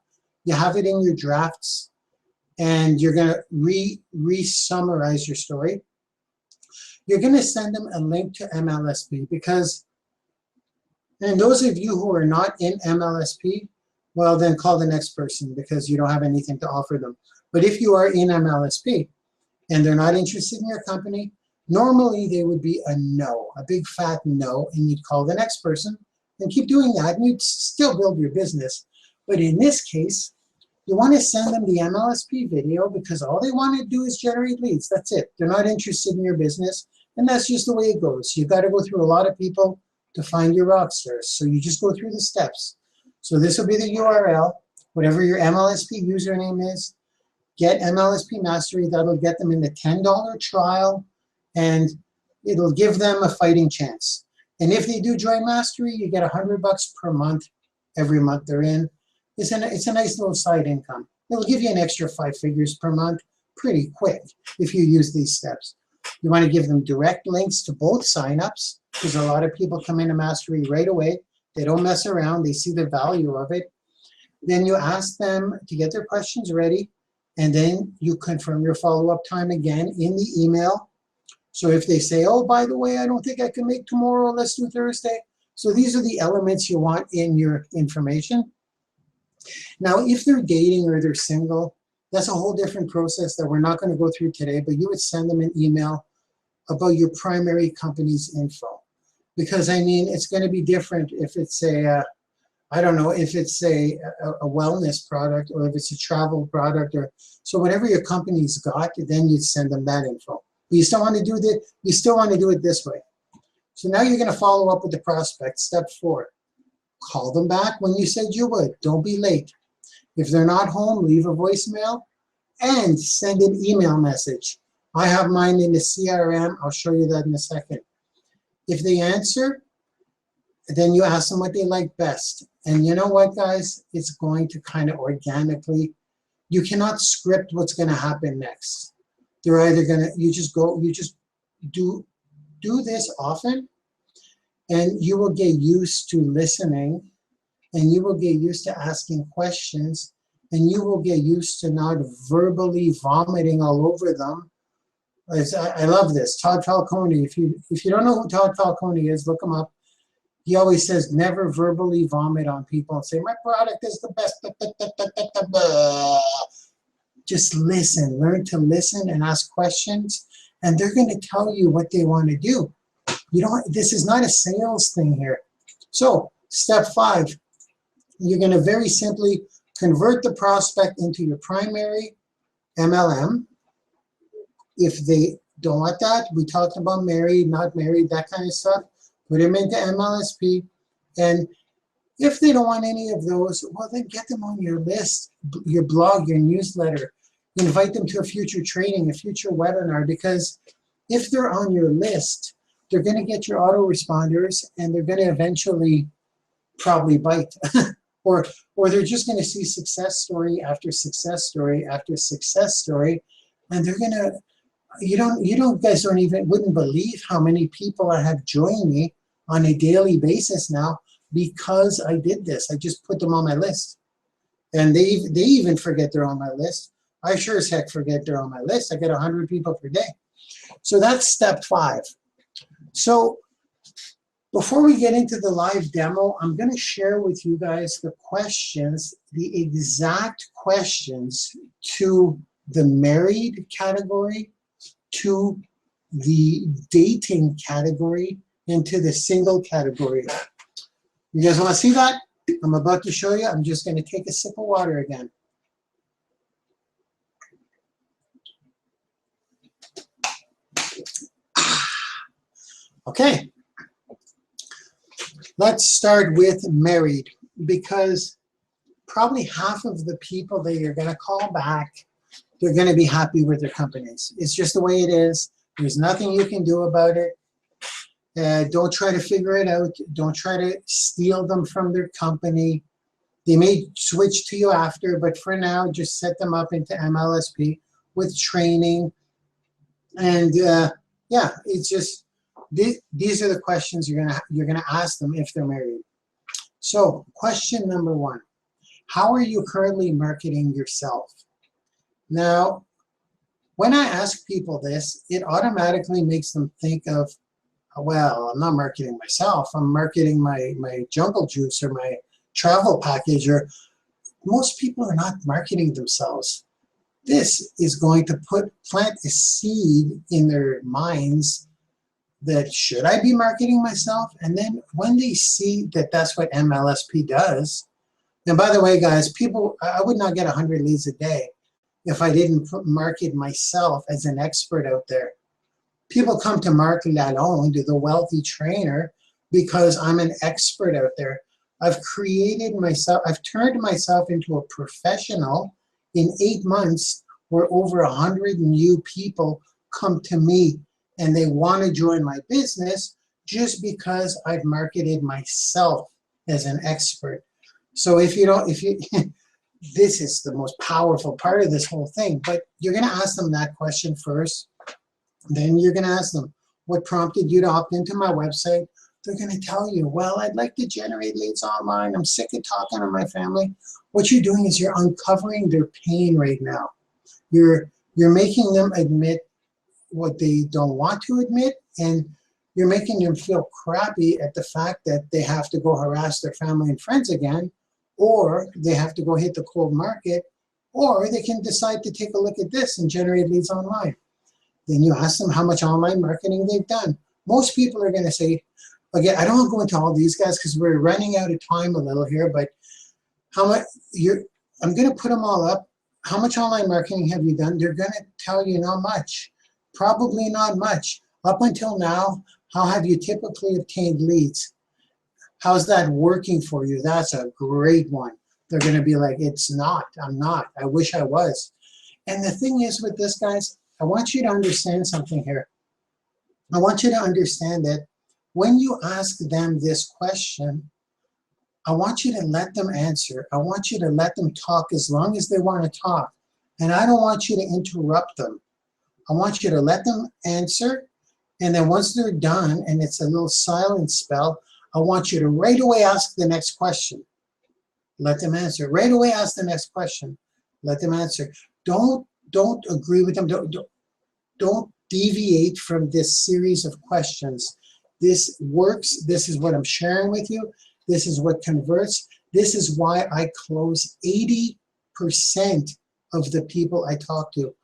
Speaker 1: you have it in your drafts, and you're going to re-summarize your story. You're going to send them a link to MLSP because, and those of you who are not in MLSP, well, then call the next person because you don't have anything to offer them. But if you are in MLSP and they're not interested in your company, normally they would be a no, a big fat no, and you'd call the next person and keep doing that, and you'd still build your business. But in this case, you want to send them the MLSP video because all they want to do is generate leads. That's it. They're not interested in your business, and that's just the way it goes. You've got to go through a lot of people to find your rock stars. So you just go through the steps. So this will be the URL, whatever your MLSP username is. Get MLSP Mastery. That'll get them in the $10 trial, and it'll give them a fighting chance. And if they do join Mastery, you get $100 per month every month they're in. It's a nice little side income. It'll give you an extra 5 figures per month, pretty quick if you use these steps. You want to give them direct links to both signups, because a lot of people come into Mastery right away. They don't mess around. They see the value of it. Then you ask them to get their questions ready, and then you confirm your follow-up time again in the email. So if they say, oh, by the way, I don't think I can make tomorrow, let's do Thursday. So these are the elements you want in your information. Now, if they're dating or they're single, that's a whole different process that we're not going to go through today, but you would send them an email about your primary company's info. Because, I mean, it's going to be different if it's a, I don't know, if it's a wellness product or if it's a travel product. Or so whatever your company's got, then you'd send them that info. But you still want to do you still want to do it this way. So now you're going to follow up with the prospect. Step 4. Call them back when you said you would. Don't be late. If they're not home, leave a voicemail and send an email message. I have mine in the CRM. I'll show you that in a second. If they answer, then you ask them what they like best. And you know what, guys? It's going to kind of organically, you cannot script what's going to happen next. They're either going to, you just do this often, and you will get used to listening, and you will get used to asking questions, and you will get used to not verbally vomiting all over them. I love this. Todd Falcone, if you don't know who Todd Falcone is, look him up. He always says, never verbally vomit on people and say, my product is the best. Just listen. Learn to listen and ask questions, and they're going to tell you what they want to do. This is not a sales thing here. So, step 5, you're going to very simply convert the prospect into your primary MLM. If they don't want that, we talked about married, not married, that kind of stuff. Put them into MLSP. And if they don't want any of those, well, then get them on your list, your blog, your newsletter. Invite them to a future training, a future webinar, because if they're on your list, they're going to get your autoresponders, and they're going to eventually probably bite. or they're just going to see success story after success story after success story, and they're going to, you guys wouldn't believe how many people I have joined me on a daily basis now because I did this. I just put them on my list. And they even forget they're on my list. I sure as heck forget they're on my list. I get 100 people per day. So that's step 5. So before we get into the live demo, I'm going to share with you guys the questions, the exact questions to the married category, to the dating category, and to the single category. You guys want to see that? I'm about to show you. I'm just going to take a sip of water again. Okay. Let's start with married, because probably half of the people that you're going to call back, they're going to be happy with their companies. It's just the way it is. There's nothing you can do about it. Don't try to figure it out. Don't try to steal them from their company. They may switch to you after, but for now, just set them up into MLSP with training. And yeah, it's just, these are the questions you're gonna ask them if they're married. So question number 1, how are you currently marketing yourself? Now, when I ask people this, it automatically makes them think of, well, I'm not marketing myself. I'm marketing my jungle juice or my travel package. Or most people are not marketing themselves. This is going to plant a seed in their minds that, should I be marketing myself? And then when they see that that's what MLSP does, and by the way, guys, I would not get 100 leads a day if I didn't market myself as an expert out there. People come to Marc Lalonde, the wealthy trainer, because I'm an expert out there. I've turned myself into a professional in 8 months, where over 100 new people come to me and they want to join my business just because I've marketed myself as an expert. So if you this is the most powerful part of this whole thing. But you're going to ask them that question first. Then you're going to ask them, what prompted you to opt into my website? They're going to tell you, well, I'd like to generate leads online. I'm sick of talking to my family. What you're doing is you're uncovering their pain right now. You're making them admit what they don't want to admit, and you're making them feel crappy at the fact that they have to go harass their family and friends again, or they have to go hit the cold market, or they can decide to take a look at this and generate leads online. Then you ask them how much online marketing they've done. Most people are going to say, again, I don't want to go into all these guys because we're running out of time a little here, but how much I'm going to put them all up. How much online marketing have you done? They're going to tell you not much. Probably not much. Up until now, how have you typically obtained leads? How's that working for you? That's a great one. They're going to be like, it's not. I'm not. I wish I was. And the thing is with this, guys, I want you to understand something here. I want you to understand that when you ask them this question, I want you to let them answer. I want you to let them talk as long as they want to talk. And I don't want you to interrupt them. I want you to let them answer. And then once they're done and it's a little silent spell, I want you to right away ask the next question. Let them answer. Right away ask the next question. Let them answer. Don't agree with them. Don't deviate from this series of questions. This works. This is what I'm sharing with you. This is what converts. This is why I close 80% of the people I talk to.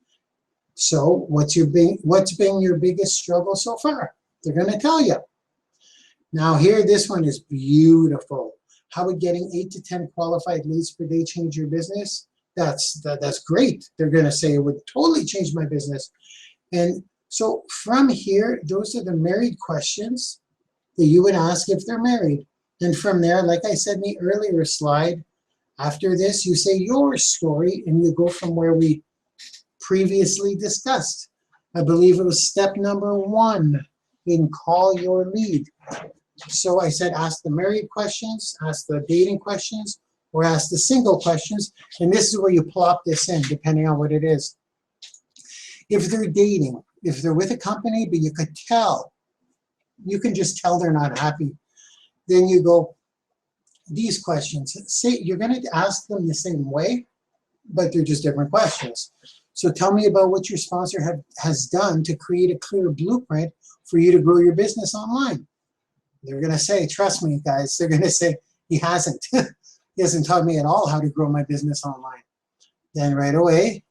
Speaker 1: So what's been your biggest struggle so far? They're going to tell you. Now here, this one is beautiful. How would getting 8 to 10 qualified leads per day change your business? That's great. They're going to say it would totally change my business. And so from here, those are the married questions that you would ask if they're married. And from there, like I said in the earlier slide, after this, you say your story and you go from where we previously discussed. I believe it was step number 1 in call your lead. So I said ask the married questions, ask the dating questions, or ask the single questions. And this is where you plop this in, depending on what it is. If they're dating, if they're with a company, but you could tell, you can just tell they're not happy, then you go, these questions. Say you're going to ask them the same way, but they're just different questions. So tell me about what your sponsor has done to create a clear blueprint for you to grow your business online. They're going to say, trust me, guys, they're going to say, he hasn't. He hasn't taught me at all how to grow my business online. Then right away,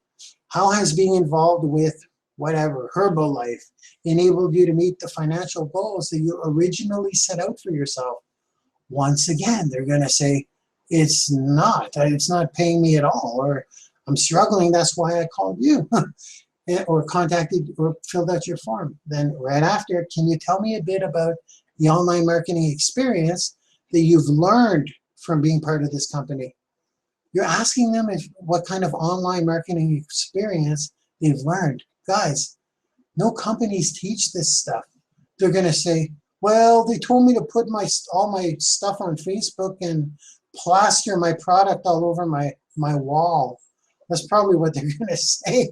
Speaker 1: how has being involved with whatever, Herbalife, enabled you to meet the financial goals that you originally set out for yourself? Once again, they're going to say, it's not paying me at all, or I'm struggling, that's why I called you, or contacted or filled out your form. Then right after, can you tell me a bit about the online marketing experience that you've learned from being part of this company? You're asking them what kind of online marketing experience they've learned. Guys, no companies teach this stuff. They're going to say, well, they told me to put all my stuff on Facebook and plaster my product all over my wall. That's probably what they're going to say.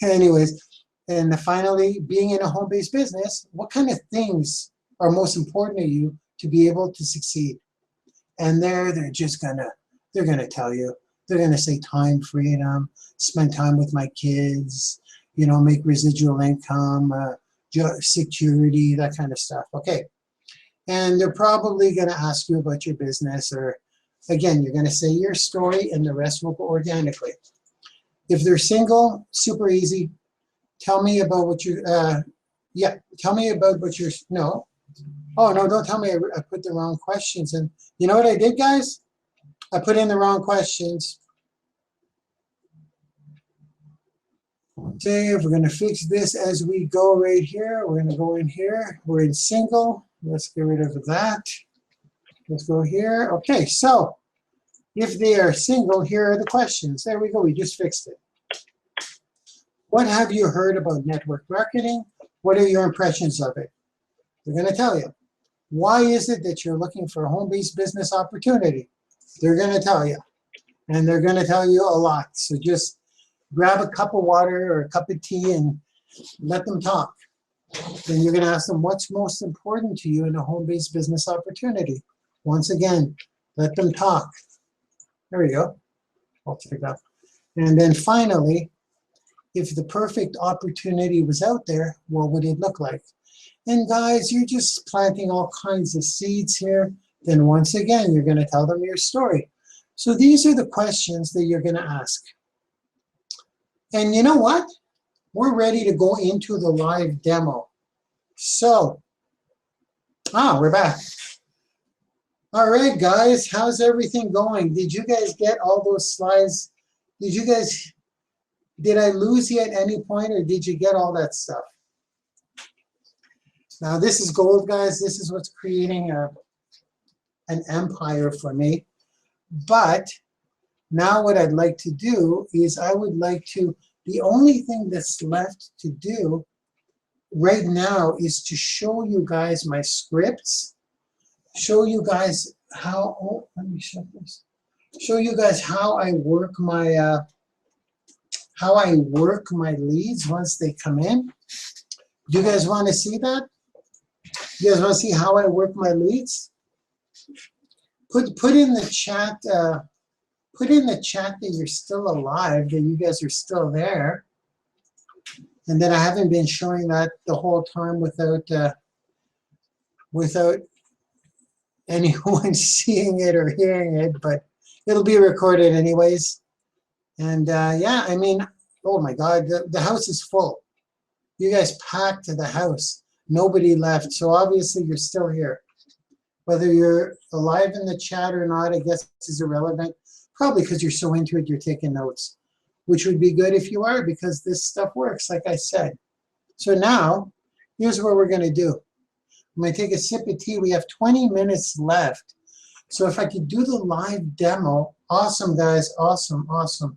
Speaker 1: Anyways, and finally, being in a home-based business, what kind of things are most important to you to be able to succeed? And they're just gonna tell you. They're gonna say time freedom, spend time with my kids, make residual income, security, that kind of stuff. Okay, and they're probably gonna ask you about your business, or again, you're gonna say your story, and the rest will go organically. If they're single, super easy. Tell me about what you're. Tell me about what you're. No. Oh, no, don't tell me I put the wrong questions in. You know what I did, guys? I put in the wrong questions. Okay, we're going to fix this as we go right here. We're going to go in here. We're in single. Let's get rid of that. Let's go here. Okay, so if they are single, here are the questions. There we go. We just fixed it. What have you heard about network marketing? What are your impressions of it? They're going to tell you. Why is it that you're looking for a home-based business opportunity? They're going to tell you. and they're going to tell you a lot. So just grab a cup of water or a cup of tea and let them talk. Then you're going to ask them what's most important to you in a home-based business opportunity. Once again, let them talk. There we go. I'll take that. And then finally, if the perfect opportunity was out there, what would it look like? And guys, you're just planting all kinds of seeds here. Then once again, you're going to tell them your story. So these are the questions that you're going to ask. And you know what? We're ready to go into the live demo. So, we're back. All right, guys, how's everything going? Did you guys get all those slides? Did I lose you at any point, or did you get all that stuff? Now, this is gold, guys. This is what's creating an empire for me. But now what I'd like to do is the only thing that's left to do right now is to show you guys my scripts, show you guys how, let me show this. Show you guys how I work my leads once they come in. Do you guys want to see that? You guys want to see how I work my leads? Put in the chat. Put in the chat that you're still alive, that you guys are still there, and that I haven't been showing that the whole time without anyone seeing it or hearing it. But it'll be recorded anyways. And yeah, I mean, oh my God, the house is full. You guys packed the house. Nobody left. So obviously you're still here. Whether you're alive in the chat or not, I guess is irrelevant. Probably because you're so into it, you're taking notes, which would be good if you are, because this stuff works, like I said. So now, here's what we're going to do. I'm going to take a sip of tea. We have 20 minutes left. So if I could do the live demo, awesome, guys, awesome, awesome.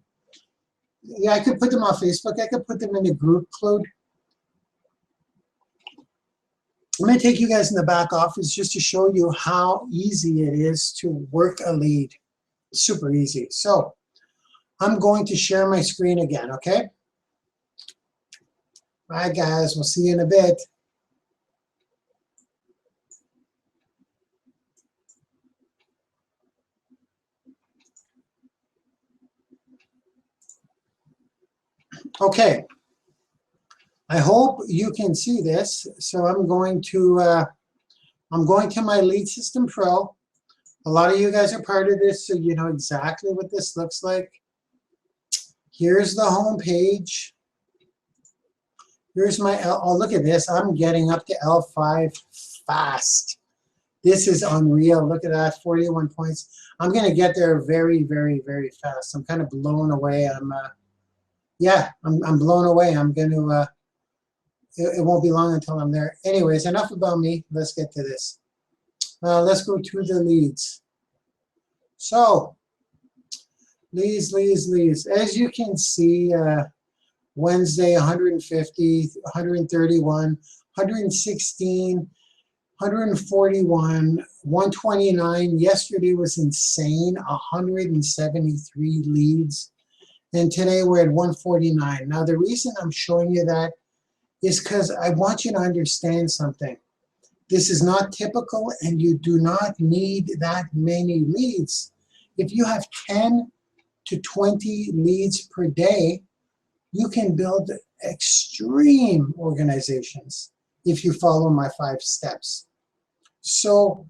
Speaker 1: Yeah, I could put them on Facebook. I could put them in the group, Claude. I'm going to take you guys in the back office just to show you how easy it is to work a lead. Super easy. So I'm going to share my screen again, okay? Bye, guys. We'll see you in a bit. Okay. I hope you can see this. So I'm going to my Lead System Pro. A lot of you guys are part of this, so you know exactly what this looks like. Here's the home page. Here's my oh, look at this. I'm getting up to L5 fast. This is unreal. Look at that, 41 points. I'm going to get there very, very, very fast. I'm kind of blown away. I'm blown away. I'm going to, it won't be long until I'm there. Anyways, enough about me. Let's get to this. Let's go to the leads. So, leads. As you can see, Wednesday, 150, 131, 116, 141, 129. Yesterday was insane, 173 leads. And today we're at 149. Now, the reason I'm showing you that is because I want you to understand something. This is not typical, and you do not need that many leads. If you have 10 to 20 leads per day, you can build extreme organizations if you follow my 5 steps. So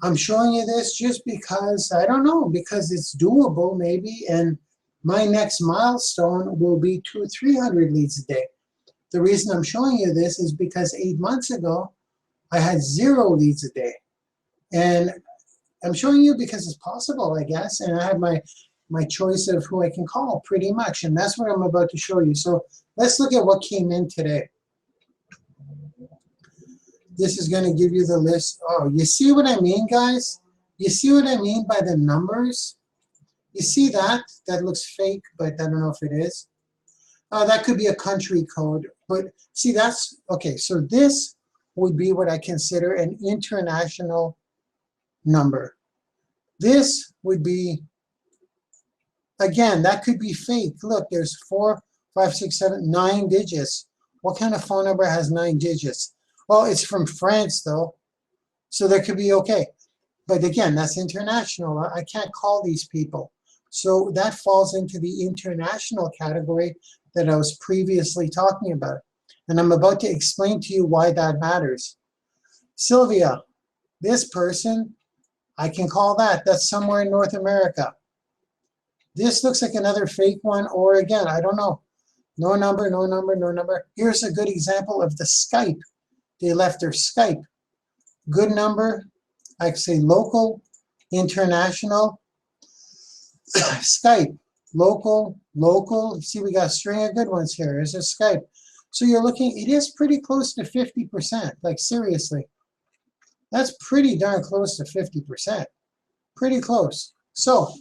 Speaker 1: I'm showing you this just because, I don't know, because it's doable maybe, and my next milestone will be 200 or 300 leads a day. The reason I'm showing you this is because 8 months ago, I had 0 leads a day. And I'm showing you because it's possible, I guess, and I have my choice of who I can call pretty much, and that's what I'm about to show you. So let's look at what came in today. This is going to give you the list. Oh, you see what I mean, guys? You see what I mean by the numbers? You see that? That looks fake, but I don't know if it is. That could be a country code. But see, that's, okay, so this would be what I consider an international number. This would be Again, that could be fake. Look, there's 4, 5, 6, 7, 9 digits. What kind of phone number has 9 digits? Well, it's from France, though, so that could be okay. But again, that's international. I can't call these people. So that falls into the international category that I was previously talking about. And I'm about to explain to you why that matters. Sylvia, this person, I can call that. That's somewhere in North America. This looks like another fake one, or again, I don't know. No number, no number, no number. Here's a good example of the Skype. They left their Skype. Good number. I could say local, international, Skype, local, local. See, we got a string of good ones here. There's a Skype. So you're looking, it is pretty close to 50%. Like seriously, that's pretty darn close to 50%. Pretty close. So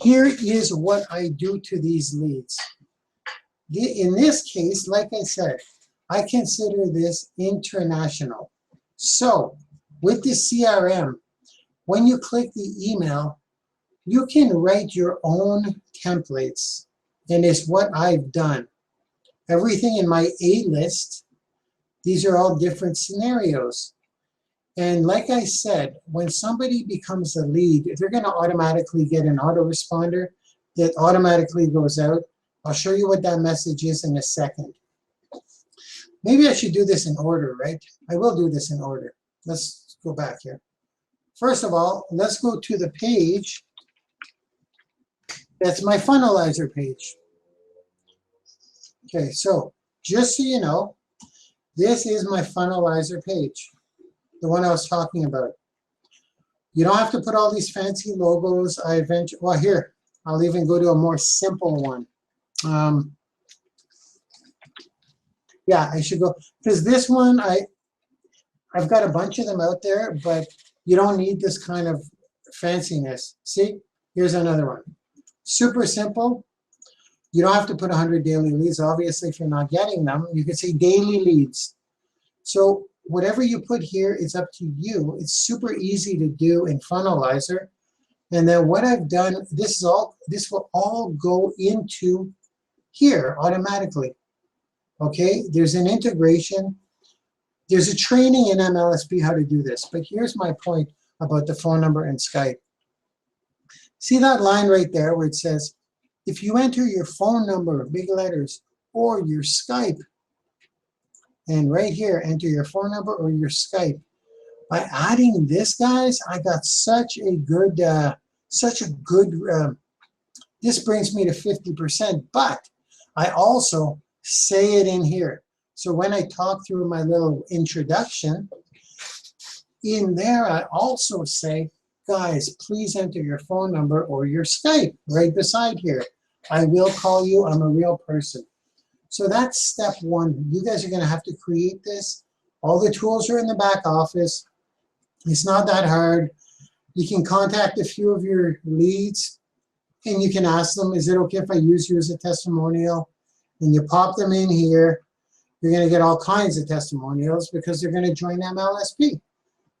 Speaker 1: here is what I do to these leads. In this case, like I said, I consider this international. So with the CRM, when you click the email, you can write your own templates. And it's what I've done. Everything in my A list, these are all different scenarios. And like I said, when somebody becomes a lead, they're going to automatically get an autoresponder that automatically goes out. I'll show you what that message is in a second. Maybe I should do this in order, right? I will do this in order. Let's go back here. First of all, let's go to the page. That's my funnelizer page. Okay, so just so you know, this is my funnelizer page, the one I was talking about. You don't have to put all these fancy logos. Well, here, I'll even go to a more simple one. Yeah, I should go, because this one, I've got a bunch of them out there, but you don't need this kind of fanciness. See, here's another one. Super simple. You don't have to put 100 daily leads. Obviously, if you're not getting them, you could say daily leads. So whatever you put here is up to you. It's super easy to do in Funnelizer. And then what I've done, this will all go into here automatically. Okay, there's an integration. There's a training in MLSP how to do this. But here's my point about the phone number and Skype. See that line right there where it says, if you enter your phone number, big letters, or your Skype, and right here, enter your phone number or your Skype. By adding this, guys, I got such a good, this brings me to 50%, but I also say it in here. So when I talk through my little introduction, in there I also say, guys, please enter your phone number or your Skype right beside here. I will call you. I'm a real person. So that's step one. You guys are going to have to create this. All the tools are in the back office. It's not that hard. You can contact a few of your leads and you can ask them, is it okay if I use you as a testimonial? And you pop them in here. You're going to get all kinds of testimonials because they're going to join MLSP.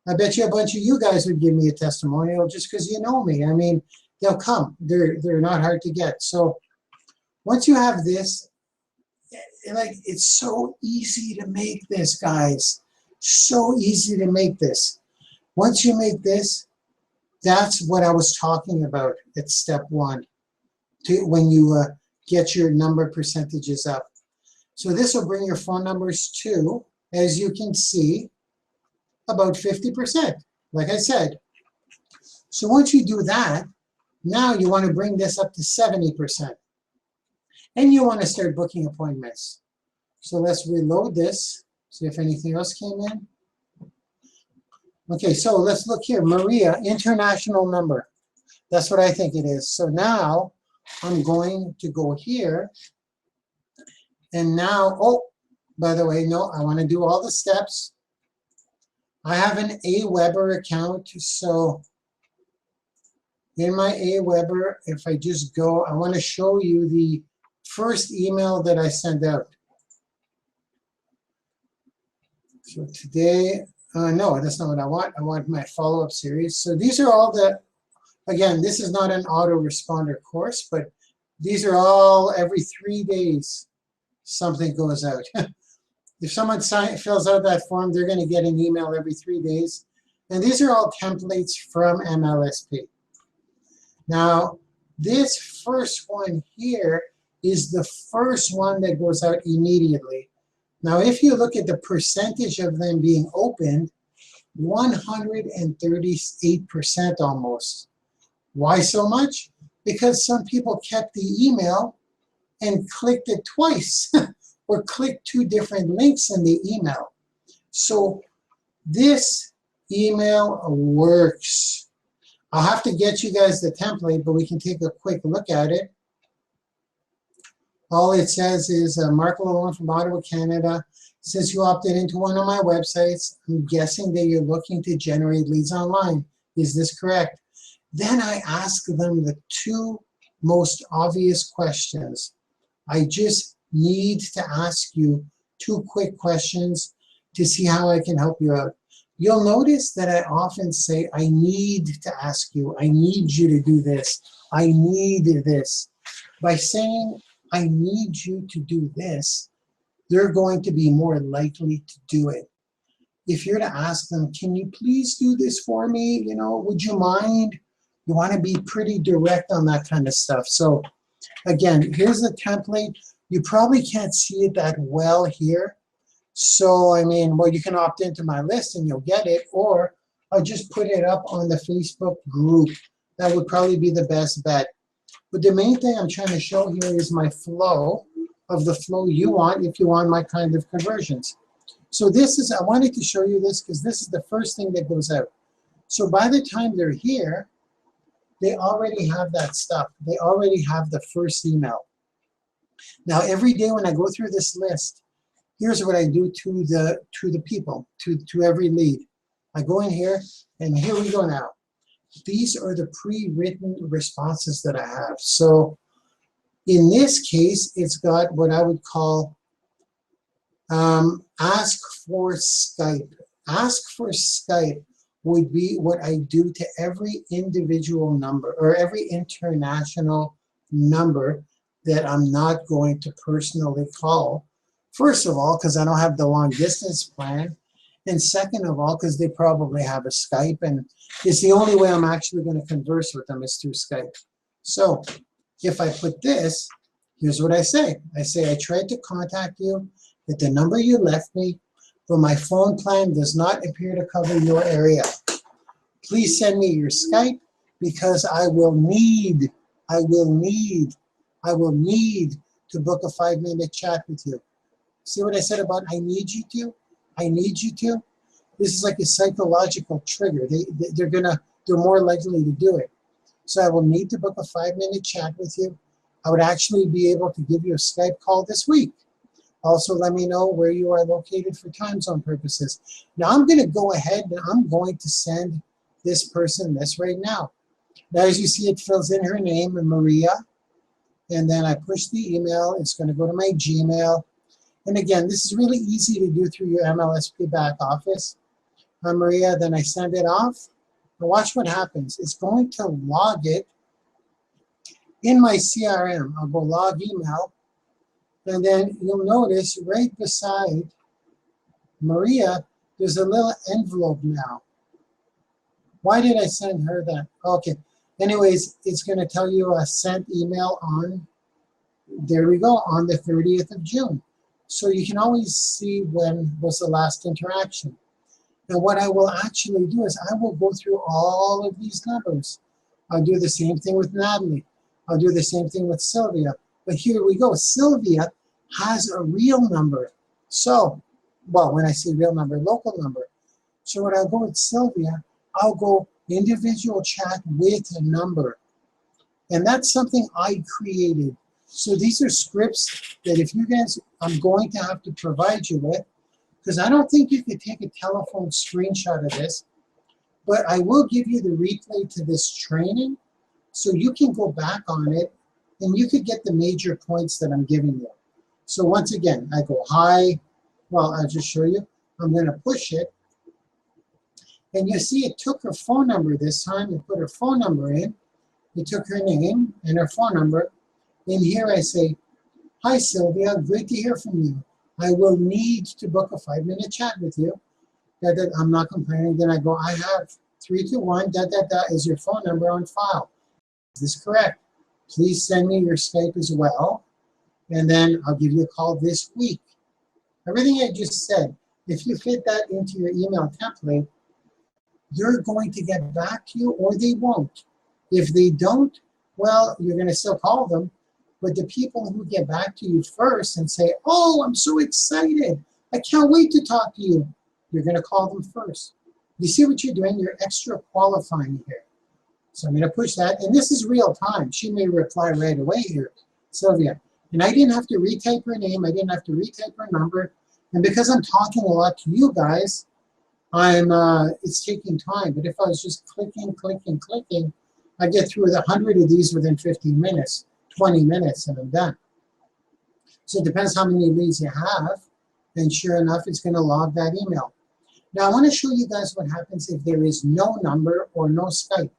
Speaker 1: I bet you a bunch of you guys would give me a testimonial just because you know me. I mean, they'll come. They're not hard to get. So once you have this, it's so easy to make this, guys. So easy to make this. Once you make this, that's what I was talking about at step one, when you get your number percentages up. So this will bring your phone numbers to, as you can see, about 50%, like I said. So once you do that, now you want to bring this up to 70%. And you want to start booking appointments. So let's reload this, see if anything else came in. Okay, so let's look here. Maria, international number. That's what I think it is. So now I'm going to go here. And now, oh, by the way, no, I want to do all the steps. I have an Aweber account. So in my Aweber, if I just go, I want to show you the first email that I sent out. So today, no, that's not what I want. I want my follow-up series. So these are all the Again, this is not an autoresponder course, but these are all every 3 days something goes out. If someone fills out that form, they're going to get an email every 3 days. And these are all templates from MLSP. Now, this first one here is the first one that goes out immediately. Now, if you look at the percentage of them being opened, 138% almost. Why so much? Because some people kept the email and clicked it twice or clicked 2 different links in the email. So this email works. I'll have to get you guys the template, but we can take a quick look at it. All it says is, Marc Lalonde from Ottawa, Canada. Since you opted into one of my websites, I'm guessing that you're looking to generate leads online. Is this correct? Then I ask them the 2 most obvious questions. I just need to ask you 2 quick questions to see how I can help you out. You'll notice that I often say, I need to ask you, I need you to do this, I need this. By saying, I need you to do this, they're going to be more likely to do it. If you're to ask them, can you please do this for me? You know, would you mind? You want to be pretty direct on that kind of stuff. So again, here's the template. You probably can't see it that well here. So, I mean, well, you can opt into my list and you'll get it, or I'll just put it up on the Facebook group. That would probably be the best bet. But the main thing I'm trying to show here is my flow of the flow you want if you want my kind of conversions. So this is, I wanted to show you this because this is the first thing that goes out. So by the time they're here, they already have that stuff. They already have the first email. Now, every day when I go through this list, here's what I do to the people, to every lead. I go in here, and here we go now. These are the pre-written responses that I have. So in this case, it's got what I would call ask for Skype. Ask for Skype would be what I do to every individual number or every international number that I'm not going to personally call. First of all, because I don't have the long distance plan. And second of all, because they probably have a Skype, and it's the only way I'm actually going to converse with them is through Skype. So if I put this, here's what I say. I say, I tried to contact you at the number you left me, but my phone plan does not appear to cover your area. Please send me your Skype because I will need to book a 5-minute chat with you. See what I said about I need you to? I need you to? This is like a psychological trigger. They're more likely to do it. So I will need to book a 5-minute chat with you. I would actually be able to give you a Skype call this week. Also, let me know where you are located for time zone purposes. Now I'm going to go ahead and I'm going to send this person this right now. Now, as you see, it fills in her name, Maria. And then I push the email. It's going to go to my Gmail. And again, this is really easy to do through your MLSP back office. Maria, then I send it off. Now watch what happens. It's going to log it in my CRM. I'll go log email. And then you'll notice right beside Maria, there's a little envelope now. Why did I send her that? Okay. Anyways, it's going to tell you a sent email on, there we go, on the 30th of June. So you can always see when was the last interaction. Now what I will actually do is I will go through all of these numbers. I'll do the same thing with Natalie. I'll do the same thing with Sylvia. But here we go. Sylvia has a real number. So, well, when I say real number, local number. So when I go with Sylvia, I'll go individual chat with a number. And that's something I created. So these are scripts that if you guys, I'm going to have to provide you with, because I don't think you could take a telephone screenshot of this, but I will give you the replay to this training so you can go back on it and you could get the major points that I'm giving you. So once again, I go hi, well, I'll just show you. I'm going to push it. And you see it took her phone number this time. It put her phone number in. It took her name and her phone number. In here I say, "Hi Sylvia, great to hear from you. I will need to book a 5-minute chat with you." I'm not complaining. Then I go, "I have 321 is your phone number on file. Is this correct? Please send me your Skype as well. And then I'll give you a call this week." Everything I just said, if you fit that into your email template, they're going to get back to you or they won't. If they don't, well, you're going to still call them. But the people who get back to you first and say, "Oh, I'm so excited. I can't wait to talk to you," you're going to call them first. You see what you're doing? You're extra qualifying here. So I'm going to push that. And this is real time. She may reply right away here, "Sylvia." And I didn't have to retype her name. I didn't have to retype her number. And because I'm talking a lot to you guys, it's taking time. But if I was just clicking, I get through 100 of these within 15 minutes, 20 minutes, and I'm done. So it depends how many leads you have. And sure enough, it's going to log that email. Now I want to show you guys what happens if there is no number or no Skype.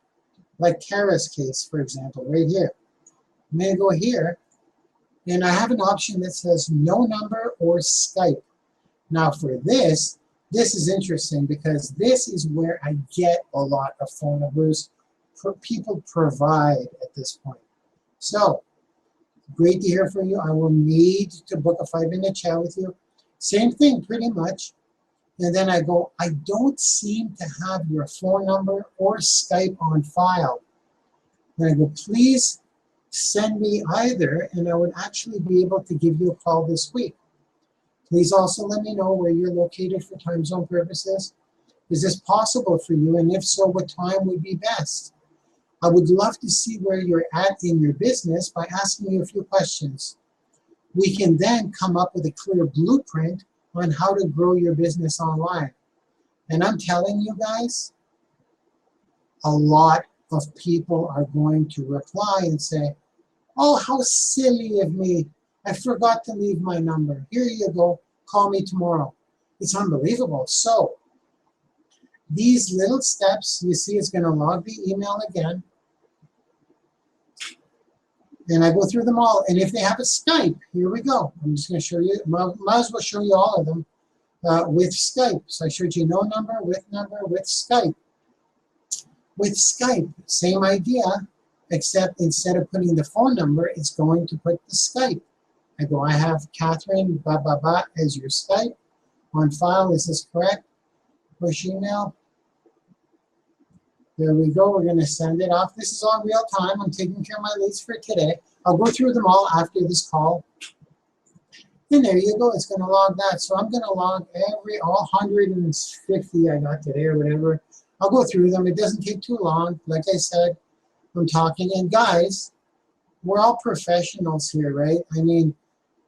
Speaker 1: Like Kara's case, for example, right here. I'm going to go here, and I have an option that says no number or Skype. Now for this is interesting because this is where I get a lot of phone numbers people provide at this point. So, great to hear from you. I will need to book a 5-minute chat with you. Same thing, pretty much. And then I go, "I don't seem to have your phone number or Skype on file." And I go, "Please send me either, and I would actually be able to give you a call this week. Please also let me know where you're located for time zone purposes. Is this possible for you? And if so, what time would be best? I would love to see where you're at in your business by asking you a few questions. We can then come up with a clear blueprint on how to grow your business online." And I'm telling you guys, a lot of people are going to reply and say, "Oh, how silly of me. I forgot to leave my number. Here you go. Call me tomorrow." It's unbelievable. So these little steps, you see it's going to log the email again. And I go through them all. And if they have a Skype, here we go. I'm just going to show you, might as well show you all of them with Skype. So I showed you no number, with Skype. With Skype, same idea, except instead of putting the phone number, it's going to put the Skype. I go, "I have Catherine, as your Skype on file. Is this correct? Push email." There we go. We're going to send it off. This is all real time. I'm taking care of my leads for today. I'll go through them all after this call. And there you go. It's going to log that. So I'm going to log all 150 I got today or whatever. I'll go through them. It doesn't take too long. Like I said, I'm talking. And guys, we're all professionals here, right? I mean,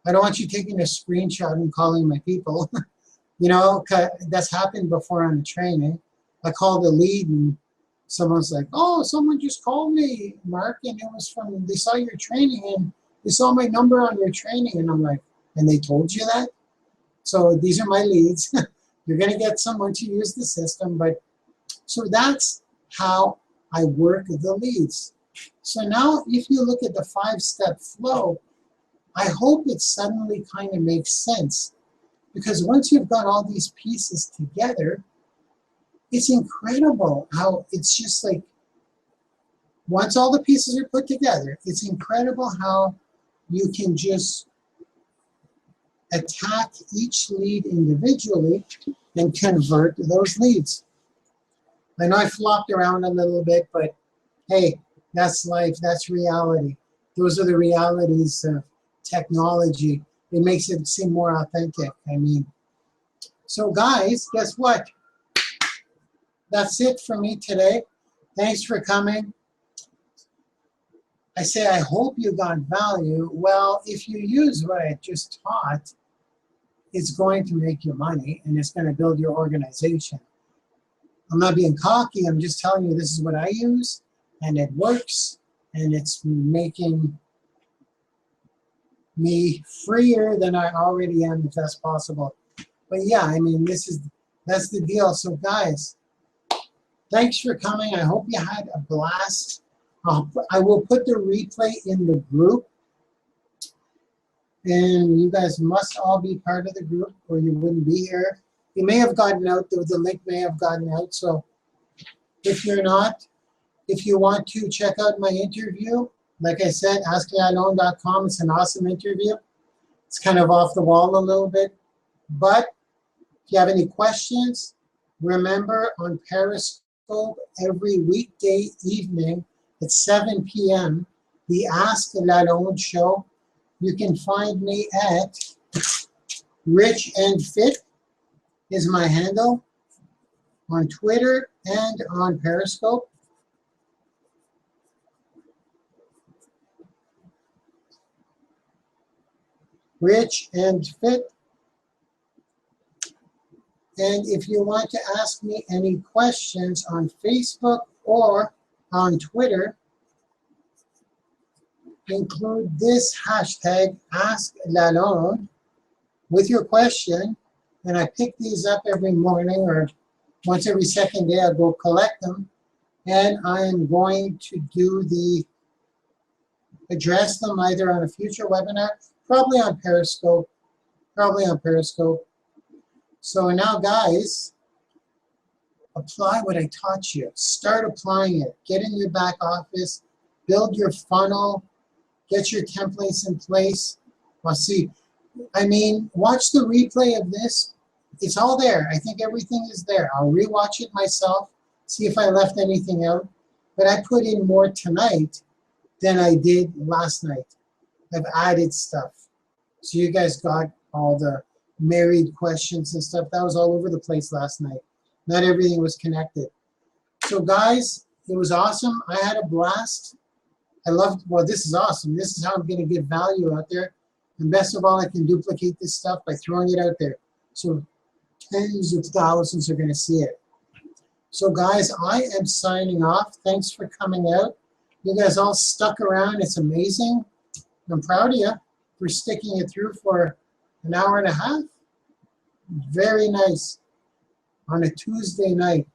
Speaker 1: I don't want you taking a screenshot and calling my people. You know, that's happened before on the training. I called a lead and someone's like, "Oh, someone just called me, Mark, and it was from, they saw your training and they saw my number on your training." And I'm like, "And they told you that?" So these are my leads. You're going to get someone to use the system. But so that's how I work the leads. So now if you look at the 5-step flow, I hope it suddenly kind of makes sense. Because once you've got all these pieces together, it's incredible how it's just like, once all the pieces are put together, it's incredible how you can just attack each lead individually and convert those leads. I know I flopped around a little bit, but hey, that's life, that's reality. Those are the realities of technology. It makes it seem more authentic. I mean, so guys, guess what? That's it for me today. Thanks for coming. I say, I hope you got value. Well, if you use what I just taught, it's going to make you money and it's going to build your organization. I'm not being cocky. I'm just telling you this is what I use and it works and it's making me freer than I already am, if that's possible. But yeah, I mean, that's the deal. So guys, Thanks for coming. I hope you had a blast. I will put the replay in the group. And you guys must all be part of the group or you wouldn't be here. You may have gotten out, the link may have gotten out. So if you're not, if you want to check out my interview, like I said, asklalonde.com. It's an awesome interview. It's kind of off the wall a little bit. But if you have any questions, remember on Periscope every weekday evening at 7 p.m., the Ask Lalonde show. You can find me at Rich and Fit is my handle on Twitter and on Periscope. Rich and Fit. And if you want to ask me any questions on Facebook or on Twitter, include this hashtag asklalonde with your question. And I pick these up every morning or once every second day. I go collect them. And I am going to address them either on a future webinar, probably on Periscope. So now, guys, apply what I taught you. Start applying it. Get in your back office. Build your funnel. Get your templates in place. Well, see, I mean, watch the replay of this. It's all there. I think everything is there. I'll rewatch it myself, see if I left anything out. But I put in more tonight than I did last night. I've added stuff. So you guys got all the married questions and stuff. That was all over the place last night. Not everything was connected. So guys, it was awesome. I had a blast. I loved, well, this is awesome. This is how I'm going to get value out there. And best of all, I can duplicate this stuff by throwing it out there. So tens of thousands are going to see it. So guys, I am signing off. Thanks for coming out. You guys all stuck around. It's amazing. I'm proud of you for sticking it through for an hour and a half. Very nice. On a Tuesday night.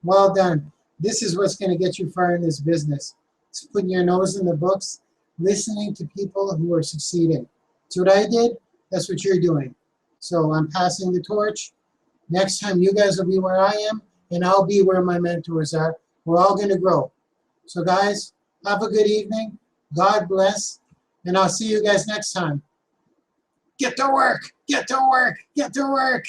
Speaker 1: Well done. This is what's going to get you far in this business. It's putting your nose in the books, listening to people who are succeeding. That's what I did. That's what you're doing. So I'm passing the torch. Next time you guys will be where I am, and I'll be where my mentors are. We're all going to grow. So guys, have a good evening. God bless. And I'll see you guys next time. Get to work. Get to work. Get to work.